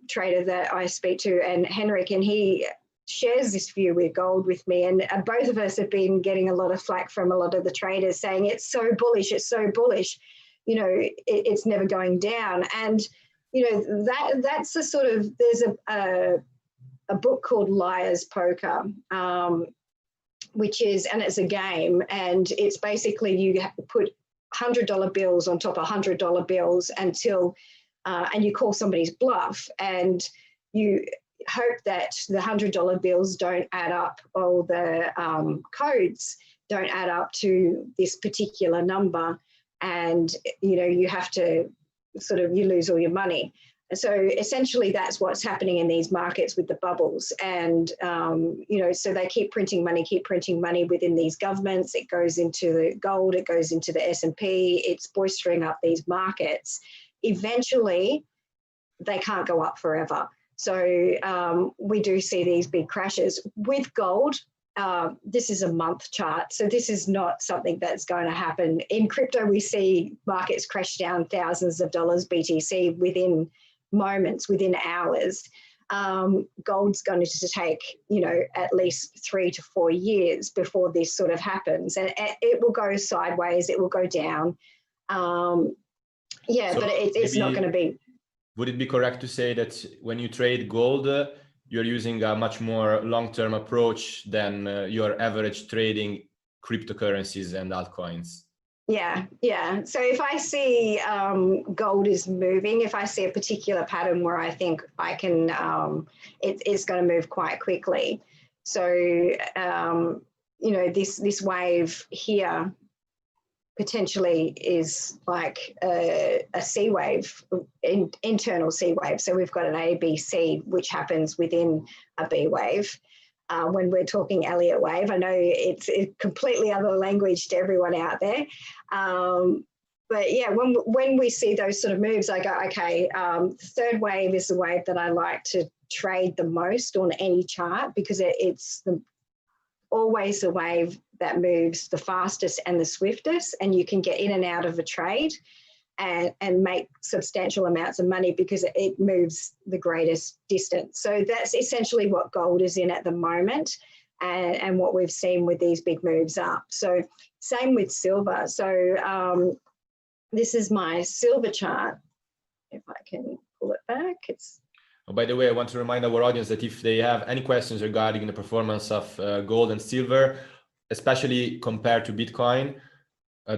trader that I speak to, and Henrik, and he shares this view with gold with me, and both of us have been getting a lot of flack from a lot of the traders saying it's so bullish, it's never going down. And that's the sort of, there's a book called Liar's Poker, which is, and it's a game, and it's basically you put $100 bills on top of $100 bills until and you call somebody's bluff, and you hope that the $100 bills don't add up, or the codes don't add up to this particular number, and you have to you lose all your money. So essentially that's what's happening in these markets with the bubbles. And so they keep printing money within these governments. It goes into the gold, it goes into the S&P, it's boistering up these markets. Eventually they can't go up forever. So we do see these big crashes with gold. This is a month chart, so this is not something that's going to happen. In crypto, we see markets crash down thousands of dollars BTC within moments, within hours. Gold's going to take, at least 3 to 4 years before this sort of happens, and it will go sideways, it will go down. So but it's not going to be. Would it be correct to say that when you trade gold, you're using a much more long-term approach than your average trading cryptocurrencies and altcoins? Yeah. So if I see gold is moving, if I see a particular pattern where I think I can, it's going to move quite quickly. So, this wave here potentially is like a C wave, internal C wave. So we've got an A, B, C, which happens within a B wave. When we're talking Elliott wave, I know it's completely other language to everyone out there. But yeah, when we see those sort of moves, I go, okay, third wave is the wave that I like to trade the most on any chart, because it's always the wave that moves the fastest and the swiftest, and you can get in and out of a trade and make substantial amounts of money because it moves the greatest distance. So that's essentially what gold is in at the moment, and what we've seen with these big moves up. So same with silver. So this is my silver chart. If I can pull it back, Oh, by the way, I want to remind our audience that if they have any questions regarding the performance of gold and silver, especially compared to Bitcoin,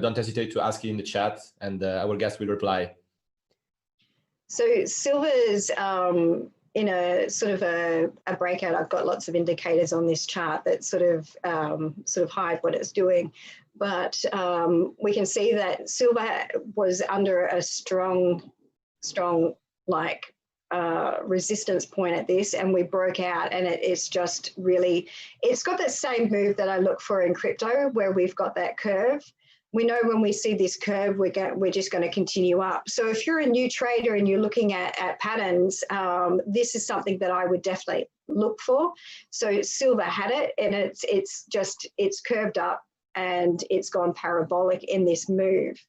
don't hesitate to ask it in the chat, and our guest will reply. So silver's in a sort of a breakout. I've got lots of indicators on this chart that sort of hide what it's doing, but we can see that silver was under a strong like resistance point at this, and we broke out, and it's just really, it's got that same move that I look for in crypto, where we've got that curve. We know when we see this curve, we're just going to continue up. So if you're a new trader and you're looking at patterns, this is something that I would definitely look for. So silver had it, and it's curved up and it's gone parabolic in this move,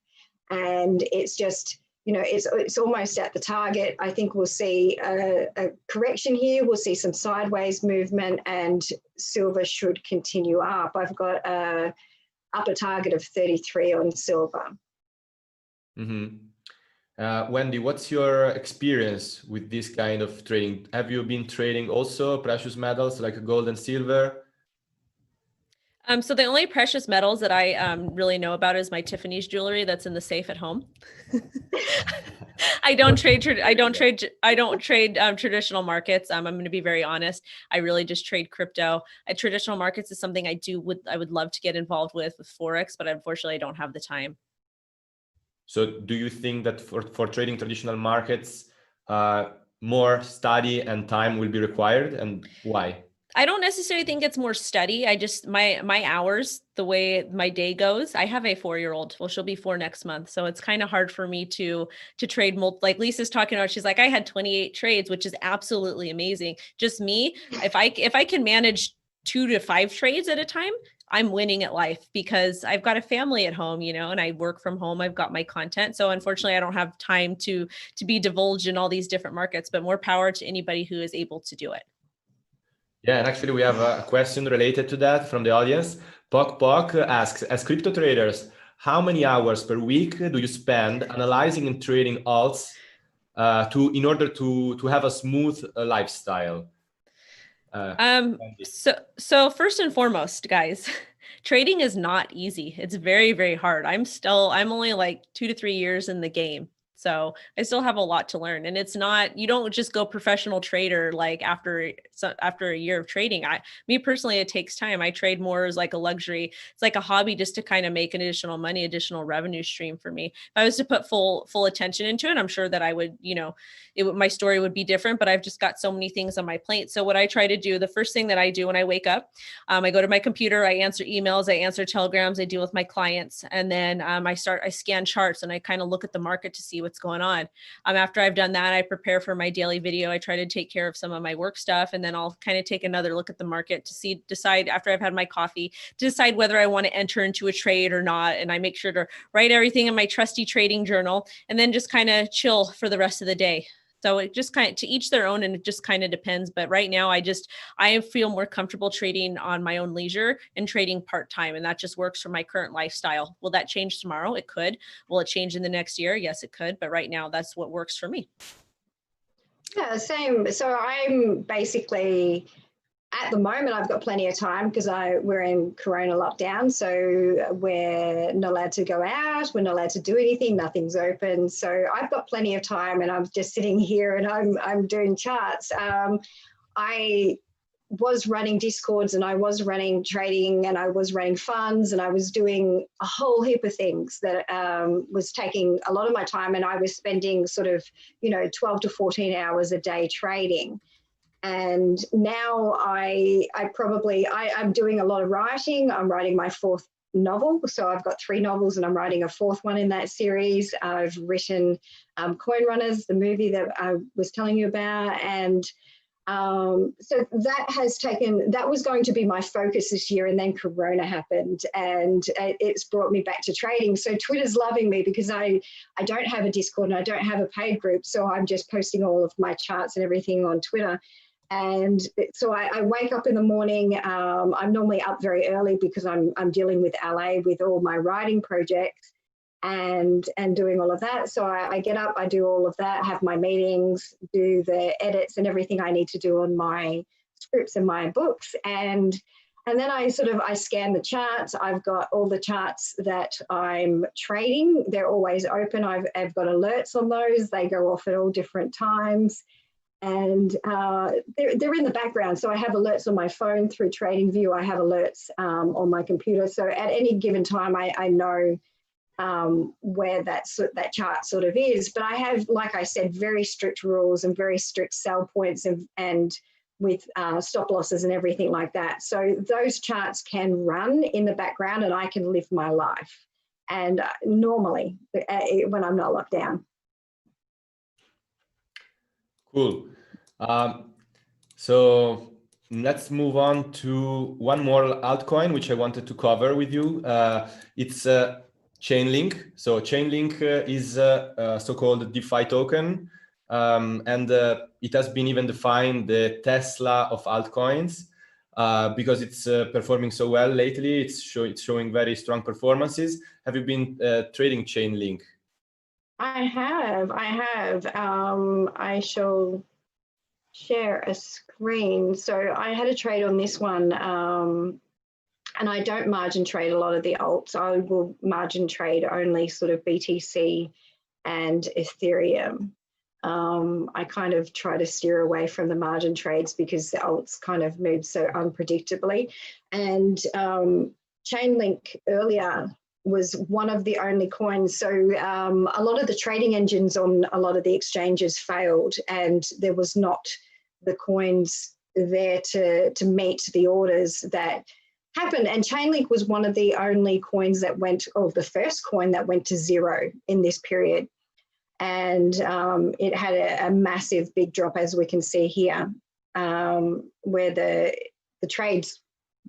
and it's just, it's almost at the target. I think we'll see a correction here. We'll see some sideways movement, and silver should continue up. I've got a upper target of 33 on silver. Mm-hmm. Wendy, what's your experience with this kind of trading? Have you been trading also precious metals like gold and silver? So the only precious metals that I really know about is my Tiffany's jewelry that's in the safe at home. I don't trade traditional markets. I'm going to be very honest. I really just trade crypto. Traditional markets is something I would love to get involved with Forex, but unfortunately I don't have the time. So do you think that for trading traditional markets, more study and time will be required, and why? I don't necessarily think it's more study. I just, my hours, the way my day goes, I have a 4-year-old. Well, she'll be 4 next month. So it's kind of hard for me to trade like Lisa's talking about. She's like, I had 28 trades, which is absolutely amazing. Just me, if I can manage 2 to 5 trades at a time, I'm winning at life, because I've got a family at home, and I work from home. I've got my content. So unfortunately, I don't have time to be divulged in all these different markets, but more power to anybody who is able to do it. Yeah, and actually we have a question related to that from the audience. Pok asks, as crypto traders, how many hours per week do you spend analyzing and trading alts in order to have a smooth lifestyle? So first and foremost, guys, trading is not easy. It's very, very hard. I'm only like 2 to 3 years in the game. So I still have a lot to learn, and it's not, you don't just go professional trader like after a year of trading. Me personally, it takes time. I trade more as like a luxury. It's like a hobby, just to kind of make an additional money, additional revenue stream for me. If I was to put full attention into it, I'm sure that I would, my story would be different, but I've just got so many things on my plate. So what I try to do, the first thing that I do when I wake up, I go to my computer, I answer emails, I answer telegrams, I deal with my clients. And then I scan charts, and I kind of look at the market to see what's going on. After I've done that, I prepare for my daily video. I try to take care of some of my work stuff, and then I'll kind of take another look at the market to decide after I've had my coffee, to decide whether I want to enter into a trade or not. And I make sure to write everything in my trusty trading journal, and then just kind of chill for the rest of the day. So it just kind of, to each their own, and it just kind of depends. But right now I feel more comfortable trading on my own leisure and trading part-time. And that just works for my current lifestyle. Will that change tomorrow? It could. Will it change in the next year? Yes, it could. But right now that's what works for me. Yeah, same. So I'm basically at the moment, I've got plenty of time because we're in Corona lockdown, so we're not allowed to go out, we're not allowed to do anything, nothing's open. So I've got plenty of time, and I'm just sitting here and I'm doing charts. I was running Discords, and I was running trading, and I was running funds, and I was doing a whole heap of things that was taking a lot of my time, and I was spending sort of 12 to 14 hours a day trading. And now I'm doing a lot of writing. I'm writing my 4th novel. So I've got 3 novels and I'm writing a 4th one in that series. I've written Coin Runners, the movie that I was telling you about. And so that was going to be my focus this year. And then Corona happened and it's brought me back to trading. So Twitter's loving me because I don't have a Discord and I don't have a paid group. So I'm just posting all of my charts and everything on Twitter. And so I wake up in the morning. I'm normally up very early because I'm dealing with LA with all my writing projects and doing all of that. So I get up, I do all of that, have my meetings, do the edits and everything I need to do on my scripts and my books. And then I scan the charts. I've got all the charts that I'm trading. They're always open. I've got alerts on those. They go off at all different times. And they're in the background. So I have alerts on my phone through TradingView. I have alerts on my computer. So at any given time, I know where that chart sort of is. But I have, like I said, very strict rules and very strict sell points and with stop losses and everything like that. So those charts can run in the background and I can live my life. And normally when I'm not locked down. Cool. So let's move on to one more altcoin, which I wanted to cover with you. It's Chainlink. So Chainlink is a so-called DeFi token, and it has been even defined the Tesla of altcoins because it's performing so well lately. It's showing very strong performances. Have you been trading Chainlink? I have. I shall share a screen. So I had a trade on this one, and I don't margin trade a lot of the alts. I will margin trade only sort of BTC and Ethereum. I kind of try to steer away from the margin trades because the alts kind of move so unpredictably. And Chainlink earlier was one of the only coins. So a lot of the trading engines on a lot of the exchanges failed and there was not the coins there to meet the orders that happened. And Chainlink was one of the only coins that went, or the first coin that went to zero in this period. And it had a massive big drop, as we can see here, where the trades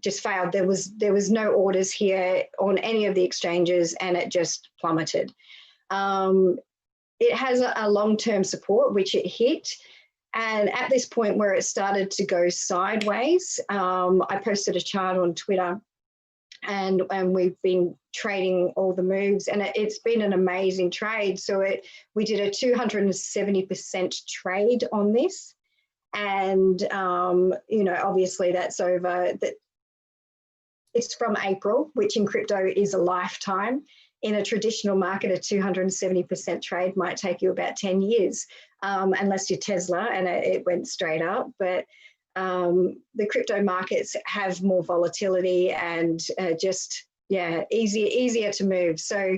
just failed. There was no orders here on any of the exchanges and it just plummeted. It has a long-term support, which it hit. And at this point where it started to go sideways, I posted a chart on Twitter and we've been trading all the moves and it's been an amazing trade. So we did a 270% trade on this. And, obviously that's over that. It's from April, which in crypto is a lifetime. In a traditional market, a 270% trade might take you about 10 years, unless you're Tesla and it went straight up. But the crypto markets have more volatility and easier to move. So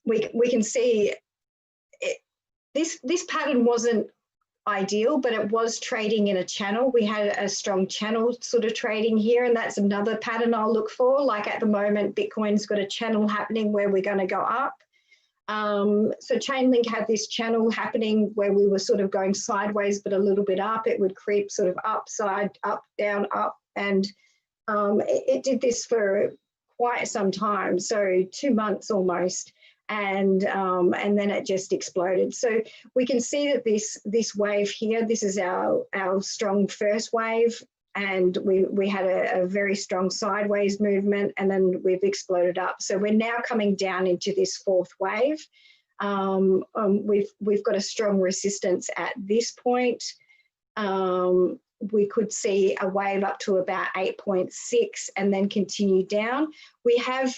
we can see this pattern wasn't ideal, but it was trading in a channel. We had a strong channel sort of trading here, and that's another pattern I'll look for. Like at the moment, Bitcoin's got a channel happening where we're going to go up. So Chainlink had this channel happening where we were sort of going sideways, but a little bit up. It would creep sort of upside, up, down, up, and it did this for quite some time, so 2 months almost. And then it just exploded. So we can see that this wave here, this is our strong first wave, and we had a very strong sideways movement, and then we've exploded up. So we're now coming down into this fourth wave. We've got a strong resistance at this point. we could see a wave up to about 8.6 and then continue down. We have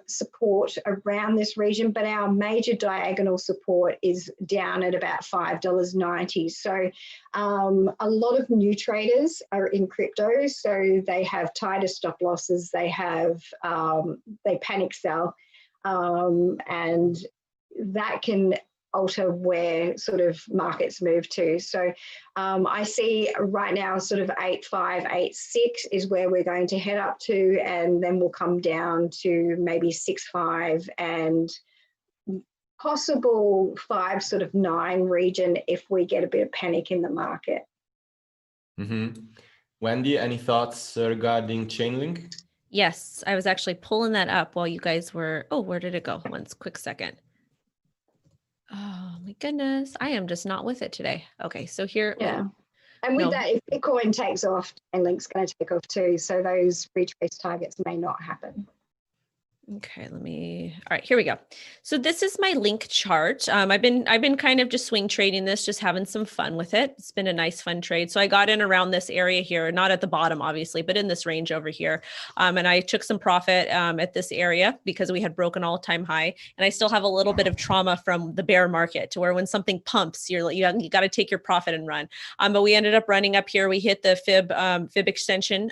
support around this region, but our major diagonal support is down at about $5.90. So a lot of new traders are in crypto, so they have tighter stop losses, they panic sell, and that can alter where sort of markets move to. So I see right now sort of 8.5, 8.6 is where we're going to head up to, and then we'll come down to maybe 6.5 and possible 5.9 region if we get a bit of panic in the market. Wendy, any thoughts regarding Chainlink? Yes, I was actually pulling that up while you guys were, oh, where did it go? One quick second. Oh my goodness, I am just not with it today. Okay, so here. Yeah. And with that, if Bitcoin takes off, Chainlink's going to take off too. So those retrace targets may not happen. Okay, all right, here we go. So this is my link chart. I've been kind of just swing trading this, just having some fun with it. It's been a nice fun trade. So I got in around this area here, not at the bottom, obviously, but in this range over here. And I took some profit at this area because we had broken all-time high. And I still have a little bit of trauma from the bear market to where when something pumps, you got to take your profit and run. But we ended up running up here. We hit the fib extension,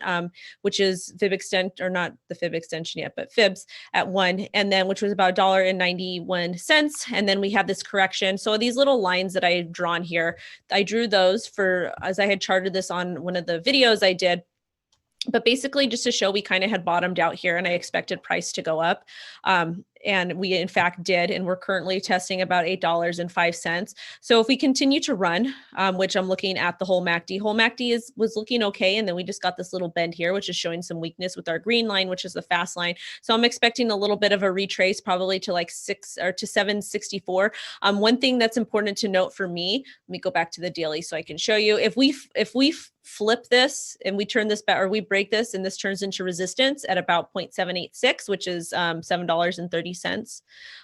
which is fib extent, or not the fib extension yet, but fibs at 1, and then which was about $1.91. And then we have this correction. So these little lines that I've drawn here, I drew those for, as I had charted this on one of the videos I did, but basically just to show we kind of had bottomed out here and I expected price to go up. And we in fact did, and we're currently testing about $8.05. So if we continue to run, which I'm looking at the whole MACD was looking okay. And then we just got this little bend here, which is showing some weakness with our green line, which is the fast line. So I'm expecting a little bit of a retrace, probably to like 764. One thing that's important to note for me, let me go back to the daily so I can show you. If we flip this and we turn this back, or we break this and this turns into resistance at about 0.786, which is $7.30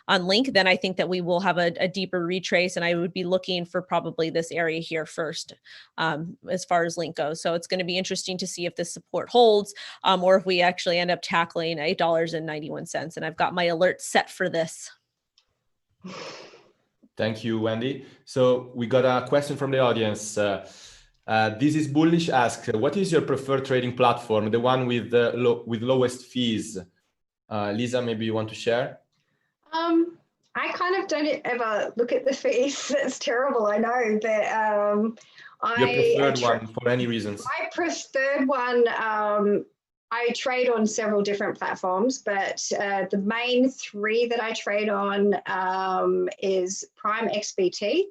on link, then I think that we will have a deeper retrace, and I would be looking for probably this area here first as far as link goes. So it's going to be interesting to see if this support holds or if we actually end up tackling $8.91. And I've got my alert set for this. Thank you, Wendy. So we got a question from the audience. This is Bullish asks, what is your preferred trading platform, the one with lowest fees? Lisa, maybe you want to share? I kind of don't ever look at the fees. That's terrible, I know, but your preferred one for any reasons? My preferred one, I trade on several different platforms, but the main 3 that I trade on is Prime XBT,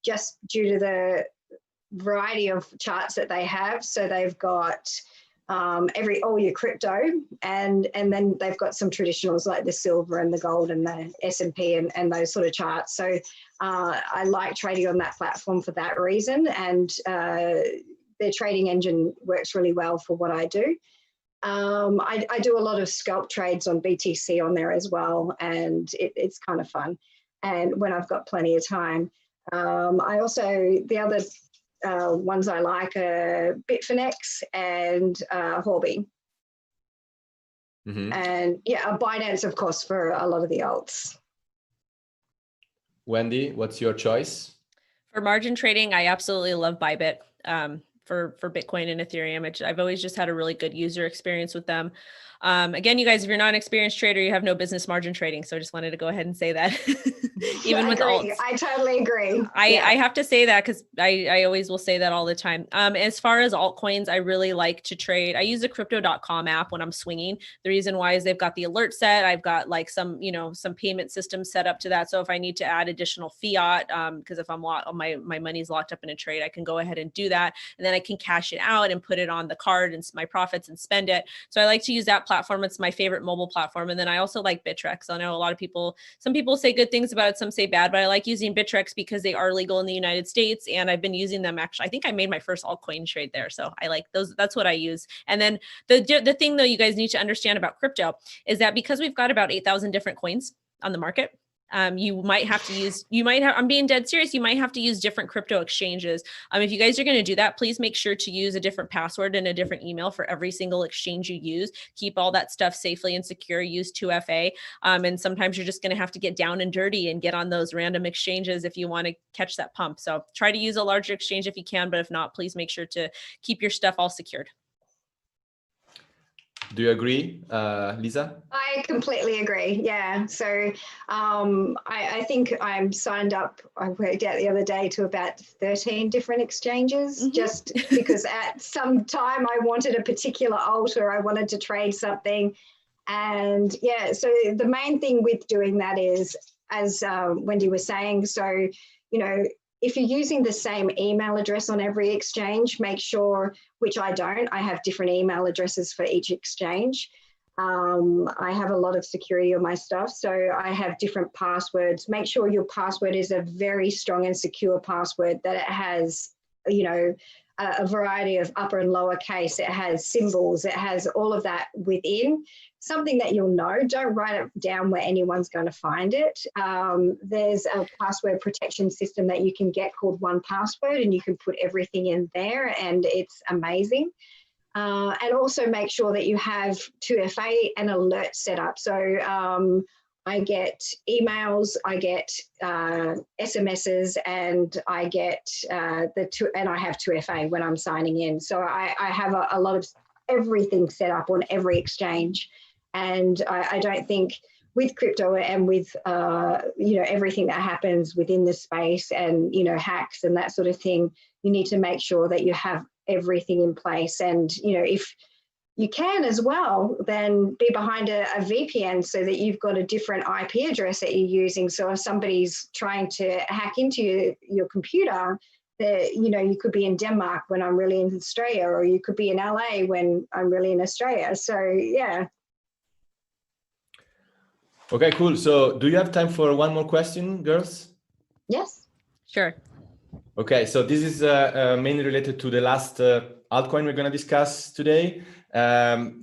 just due to the variety of charts that they have. So they've got all your crypto, and then they've got some traditionals like the silver and the gold and the S&P and those sort of charts. So I like trading on that platform for that reason, and their trading engine works really well for what I do. I do a lot of scalp trades on BTC on there as well, and it's kind of fun, and when I've got plenty of time. I also, the other ones I like are Bitfinex and Huobi. And yeah, Binance, of course, for a lot of the alts. Wendy, what's your choice? For margin trading, I absolutely love Bybit. For Bitcoin and Ethereum. I've always just had a really good user experience with them. Again, you guys, if you're not an experienced trader, you have no business margin trading. So I just wanted to go ahead and say that. Even with alts. I totally agree. I have to say that because I always will say that all the time. As far as altcoins, I really like to trade. I use the crypto.com app when I'm swinging. The reason why is they've got the alert set. I've got like some payment systems set up to that. So if I need to add additional fiat, because if I'm my money's locked up in a trade, I can go ahead and do that. And then I can cash it out and put it on the card and my profits and spend it. So I like to use that platform. It's my favorite mobile platform. And then I also like Bittrex. I know a lot of people, some people say good things about it, some say bad, but I like using Bittrex because they are legal in the United States. And I've been using them actually. I think I made my first altcoin trade there. So I like those. That's what I use. And then the thing though, you guys need to understand about crypto is that because we've got about 8,000 different coins on the market, you might have to use, I'm being dead serious, you might have to use different crypto exchanges. If you guys are going to do that, please make sure to use a different password and a different email for every single exchange you use. Keep all that stuff safely and secure. Use 2FA. And sometimes you're just going to have to get down and dirty and get on those random exchanges if you want to catch that pump. So try to use a larger exchange if you can, but if not, please make sure to keep your stuff all secured. Do you agree, Lisa? I completely agree. Yeah. So I think I'm signed up, I worked out the other day, to about 13 different exchanges, just because at some time I wanted a particular alt or I wanted to trade something. And yeah, so the main thing with doing that is, as Wendy was saying, so, you know, if you're using the same email address on every exchange, make sure, which I don't, I have different email addresses for each exchange. I have a lot of security on my stuff, so I have different passwords. Make sure your password is a very strong and secure password, that it has, you know, a variety of upper and lower case. It has symbols, it has all of that within. Something that you'll know, don't write it down where anyone's going to find it. There's a password protection system that you can get called 1Password, and you can put everything in there, and it's amazing. And also make sure that you have 2FA and alert set up. So I get emails, I get SMSs, and I get and I have 2FA when I'm signing in. So I have a lot of everything set up on every exchange. And I don't think with crypto and with, you know, everything that happens within the space and, you know, hacks and that sort of thing, you need to make sure that you have everything in place. And, you know, if you can as well, then be behind a VPN so that you've got a different IP address that you're using. So if somebody's trying to hack into your computer, that, you know, you could be in Denmark when I'm really in Australia, or you could be in LA when I'm really in Australia. So yeah. Okay, cool. So do you have time for one more question, girls? Yes. Sure. Okay, so this is mainly related to the last altcoin we're going to discuss today.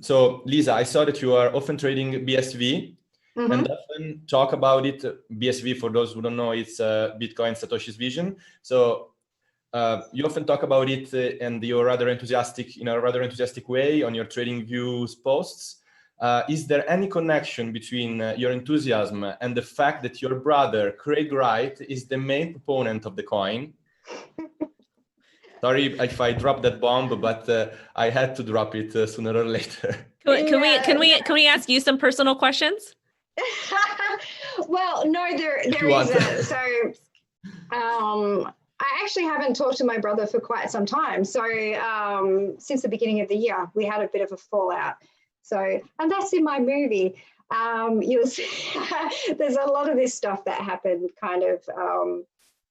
So Lisa, I saw that you are often trading BSV and often talk about it. BSV, for those who don't know, it's Bitcoin Satoshi's vision. So you often talk about it and you're rather enthusiastic, in a rather enthusiastic way on your Trading Views posts. Is there any connection between your enthusiasm and the fact that your brother, Craig Wright, is the main proponent of the coin? Sorry if I dropped that bomb, but I had to drop it sooner or later. Can we ask you some personal questions? Well, no, there isn't. So I actually haven't talked to my brother for quite some time. So since the beginning of the year, we had a bit of a fallout. So, and that's in my movie. You'll see there's a lot of this stuff that happened kind of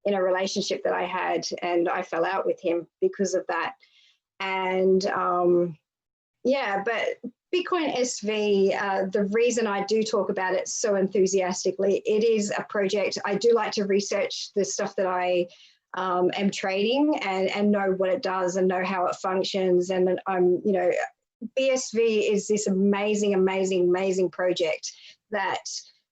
in a relationship that I had, and I fell out with him because of that. And yeah, but Bitcoin SV, the reason I do talk about it so enthusiastically, it is a project. I do like to research the stuff that I am trading and know what it does and know how it functions. And I'm, you know, BSV is this amazing, amazing, amazing project that,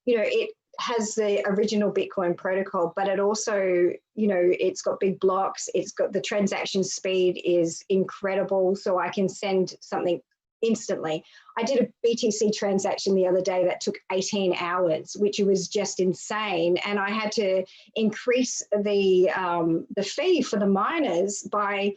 you know, it has the original Bitcoin protocol, but it also, you know, it's got big blocks. It's got the transaction speed is incredible. So I can send something instantly. I did a BTC transaction the other day that took 18 hours, which was just insane. And I had to increase the fee for the miners by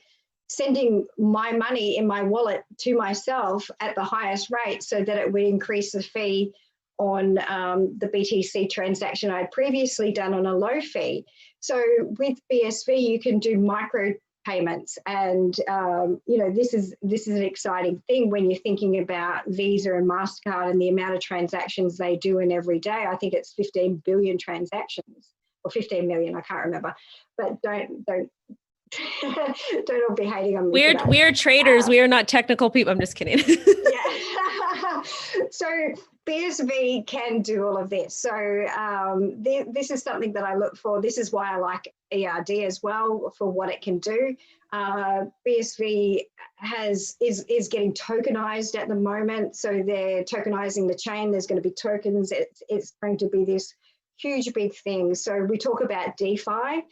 sending my money in my wallet to myself at the highest rate so that it would increase the fee on the BTC transaction I'd previously done on a low fee. So with BSV, you can do micro payments. And, you know, this is an exciting thing when you're thinking about Visa and MasterCard and the amount of transactions they do in every day. I think it's 15 billion transactions or 15 million, I can't remember, but don't all be hating on me. We're traders. We are not technical people. I'm just kidding. Yeah. So BSV can do all of this. So this is something that I look for. This is why I like ERD as well, for what it can do. BSV is getting tokenized at the moment. So they're tokenizing the chain. There's going to be tokens. It's going to be this huge big things. So we talk about DeFi.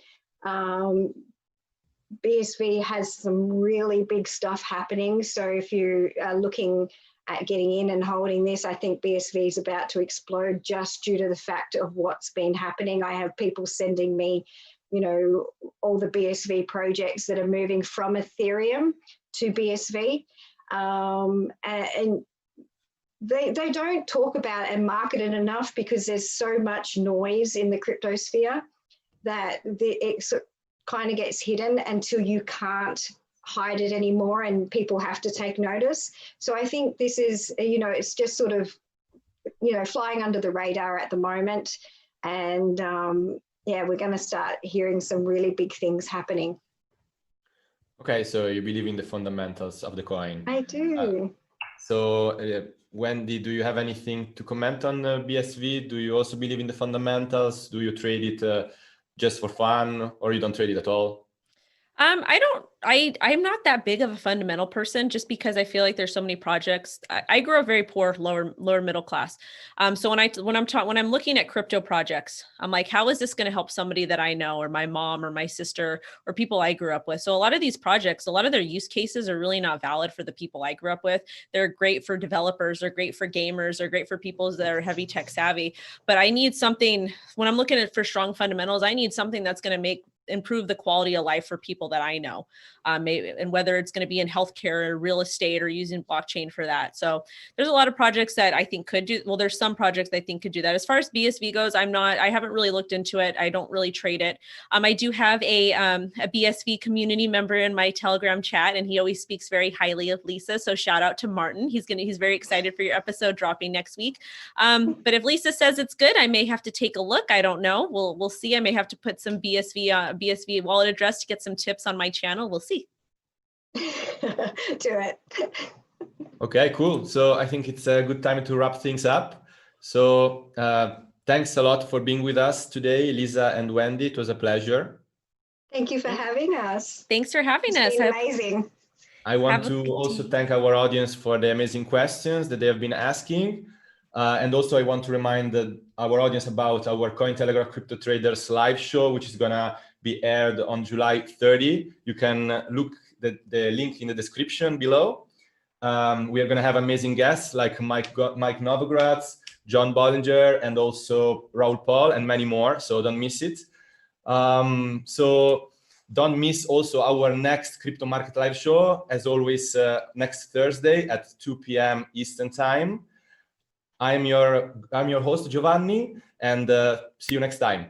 BSV has some really big stuff happening. So if you are looking at getting in and holding this, I think BSV is about to explode just due to the fact of what's been happening. I have people sending me, you know, all the BSV projects that are moving from Ethereum to BSV. And they don't talk about and market it enough because there's so much noise in the crypto sphere that it kind of gets hidden until you can't hide it anymore and people have to take notice. So I think this is, you know, it's just sort of, you know, flying under the radar at the moment. And yeah, we're going to start hearing some really big things happening. Okay, so you believe in the fundamentals of the coin. I do. Wendy, do you have anything to comment on BSV? Do you also believe in the fundamentals? Do you trade it just for fun, or you don't trade it at all? I'm not that big of a fundamental person just because I feel like there's so many projects. I grew up very poor, lower middle class. So when I'm looking at crypto projects, I'm like, how is this going to help somebody that I know, or my mom or my sister or people I grew up with? So a lot of these projects, a lot of their use cases are really not valid for the people I grew up with. They're great for developers, they're great for gamers, they're great for people that are heavy tech savvy. But I need something, when I'm looking at for strong fundamentals, I need something that's going to improve the quality of life for people that I know, maybe, and whether it's going to be in healthcare or real estate or using blockchain for that. So there's a lot of projects that I think could do, well, there's some projects I think could do that. As far as BSV goes, I haven't really looked into it. I don't really trade it. I do have a BSV community member in my Telegram chat, and he always speaks very highly of Lisa. So shout out to Martin. He's very excited for your episode dropping next week. But if Lisa says it's good, I may have to take a look. I don't know. We'll see. I may have to put some BSV wallet address to get some tips on my channel. We'll see. Do it. Okay, cool. So I think it's a good time to wrap things up. So thanks a lot for being with us today, Lisa and Wendy. It was a pleasure. Thank you for having us. Thanks for having us. It's been amazing. I want to also thank our audience for the amazing questions that they have been asking. And also I want to remind our audience about our Cointelegraph Crypto Traders live show, which is going to be aired on July 30. You can look the link in the description below. We are going to have amazing guests like Mike Novogratz, John Bollinger, and also Raul Paul, and many more. So don't miss it. So don't miss also our next Crypto Market Live show, as always, next Thursday at 2 p.m. Eastern Time. I'm your host, Giovanni, and see you next time.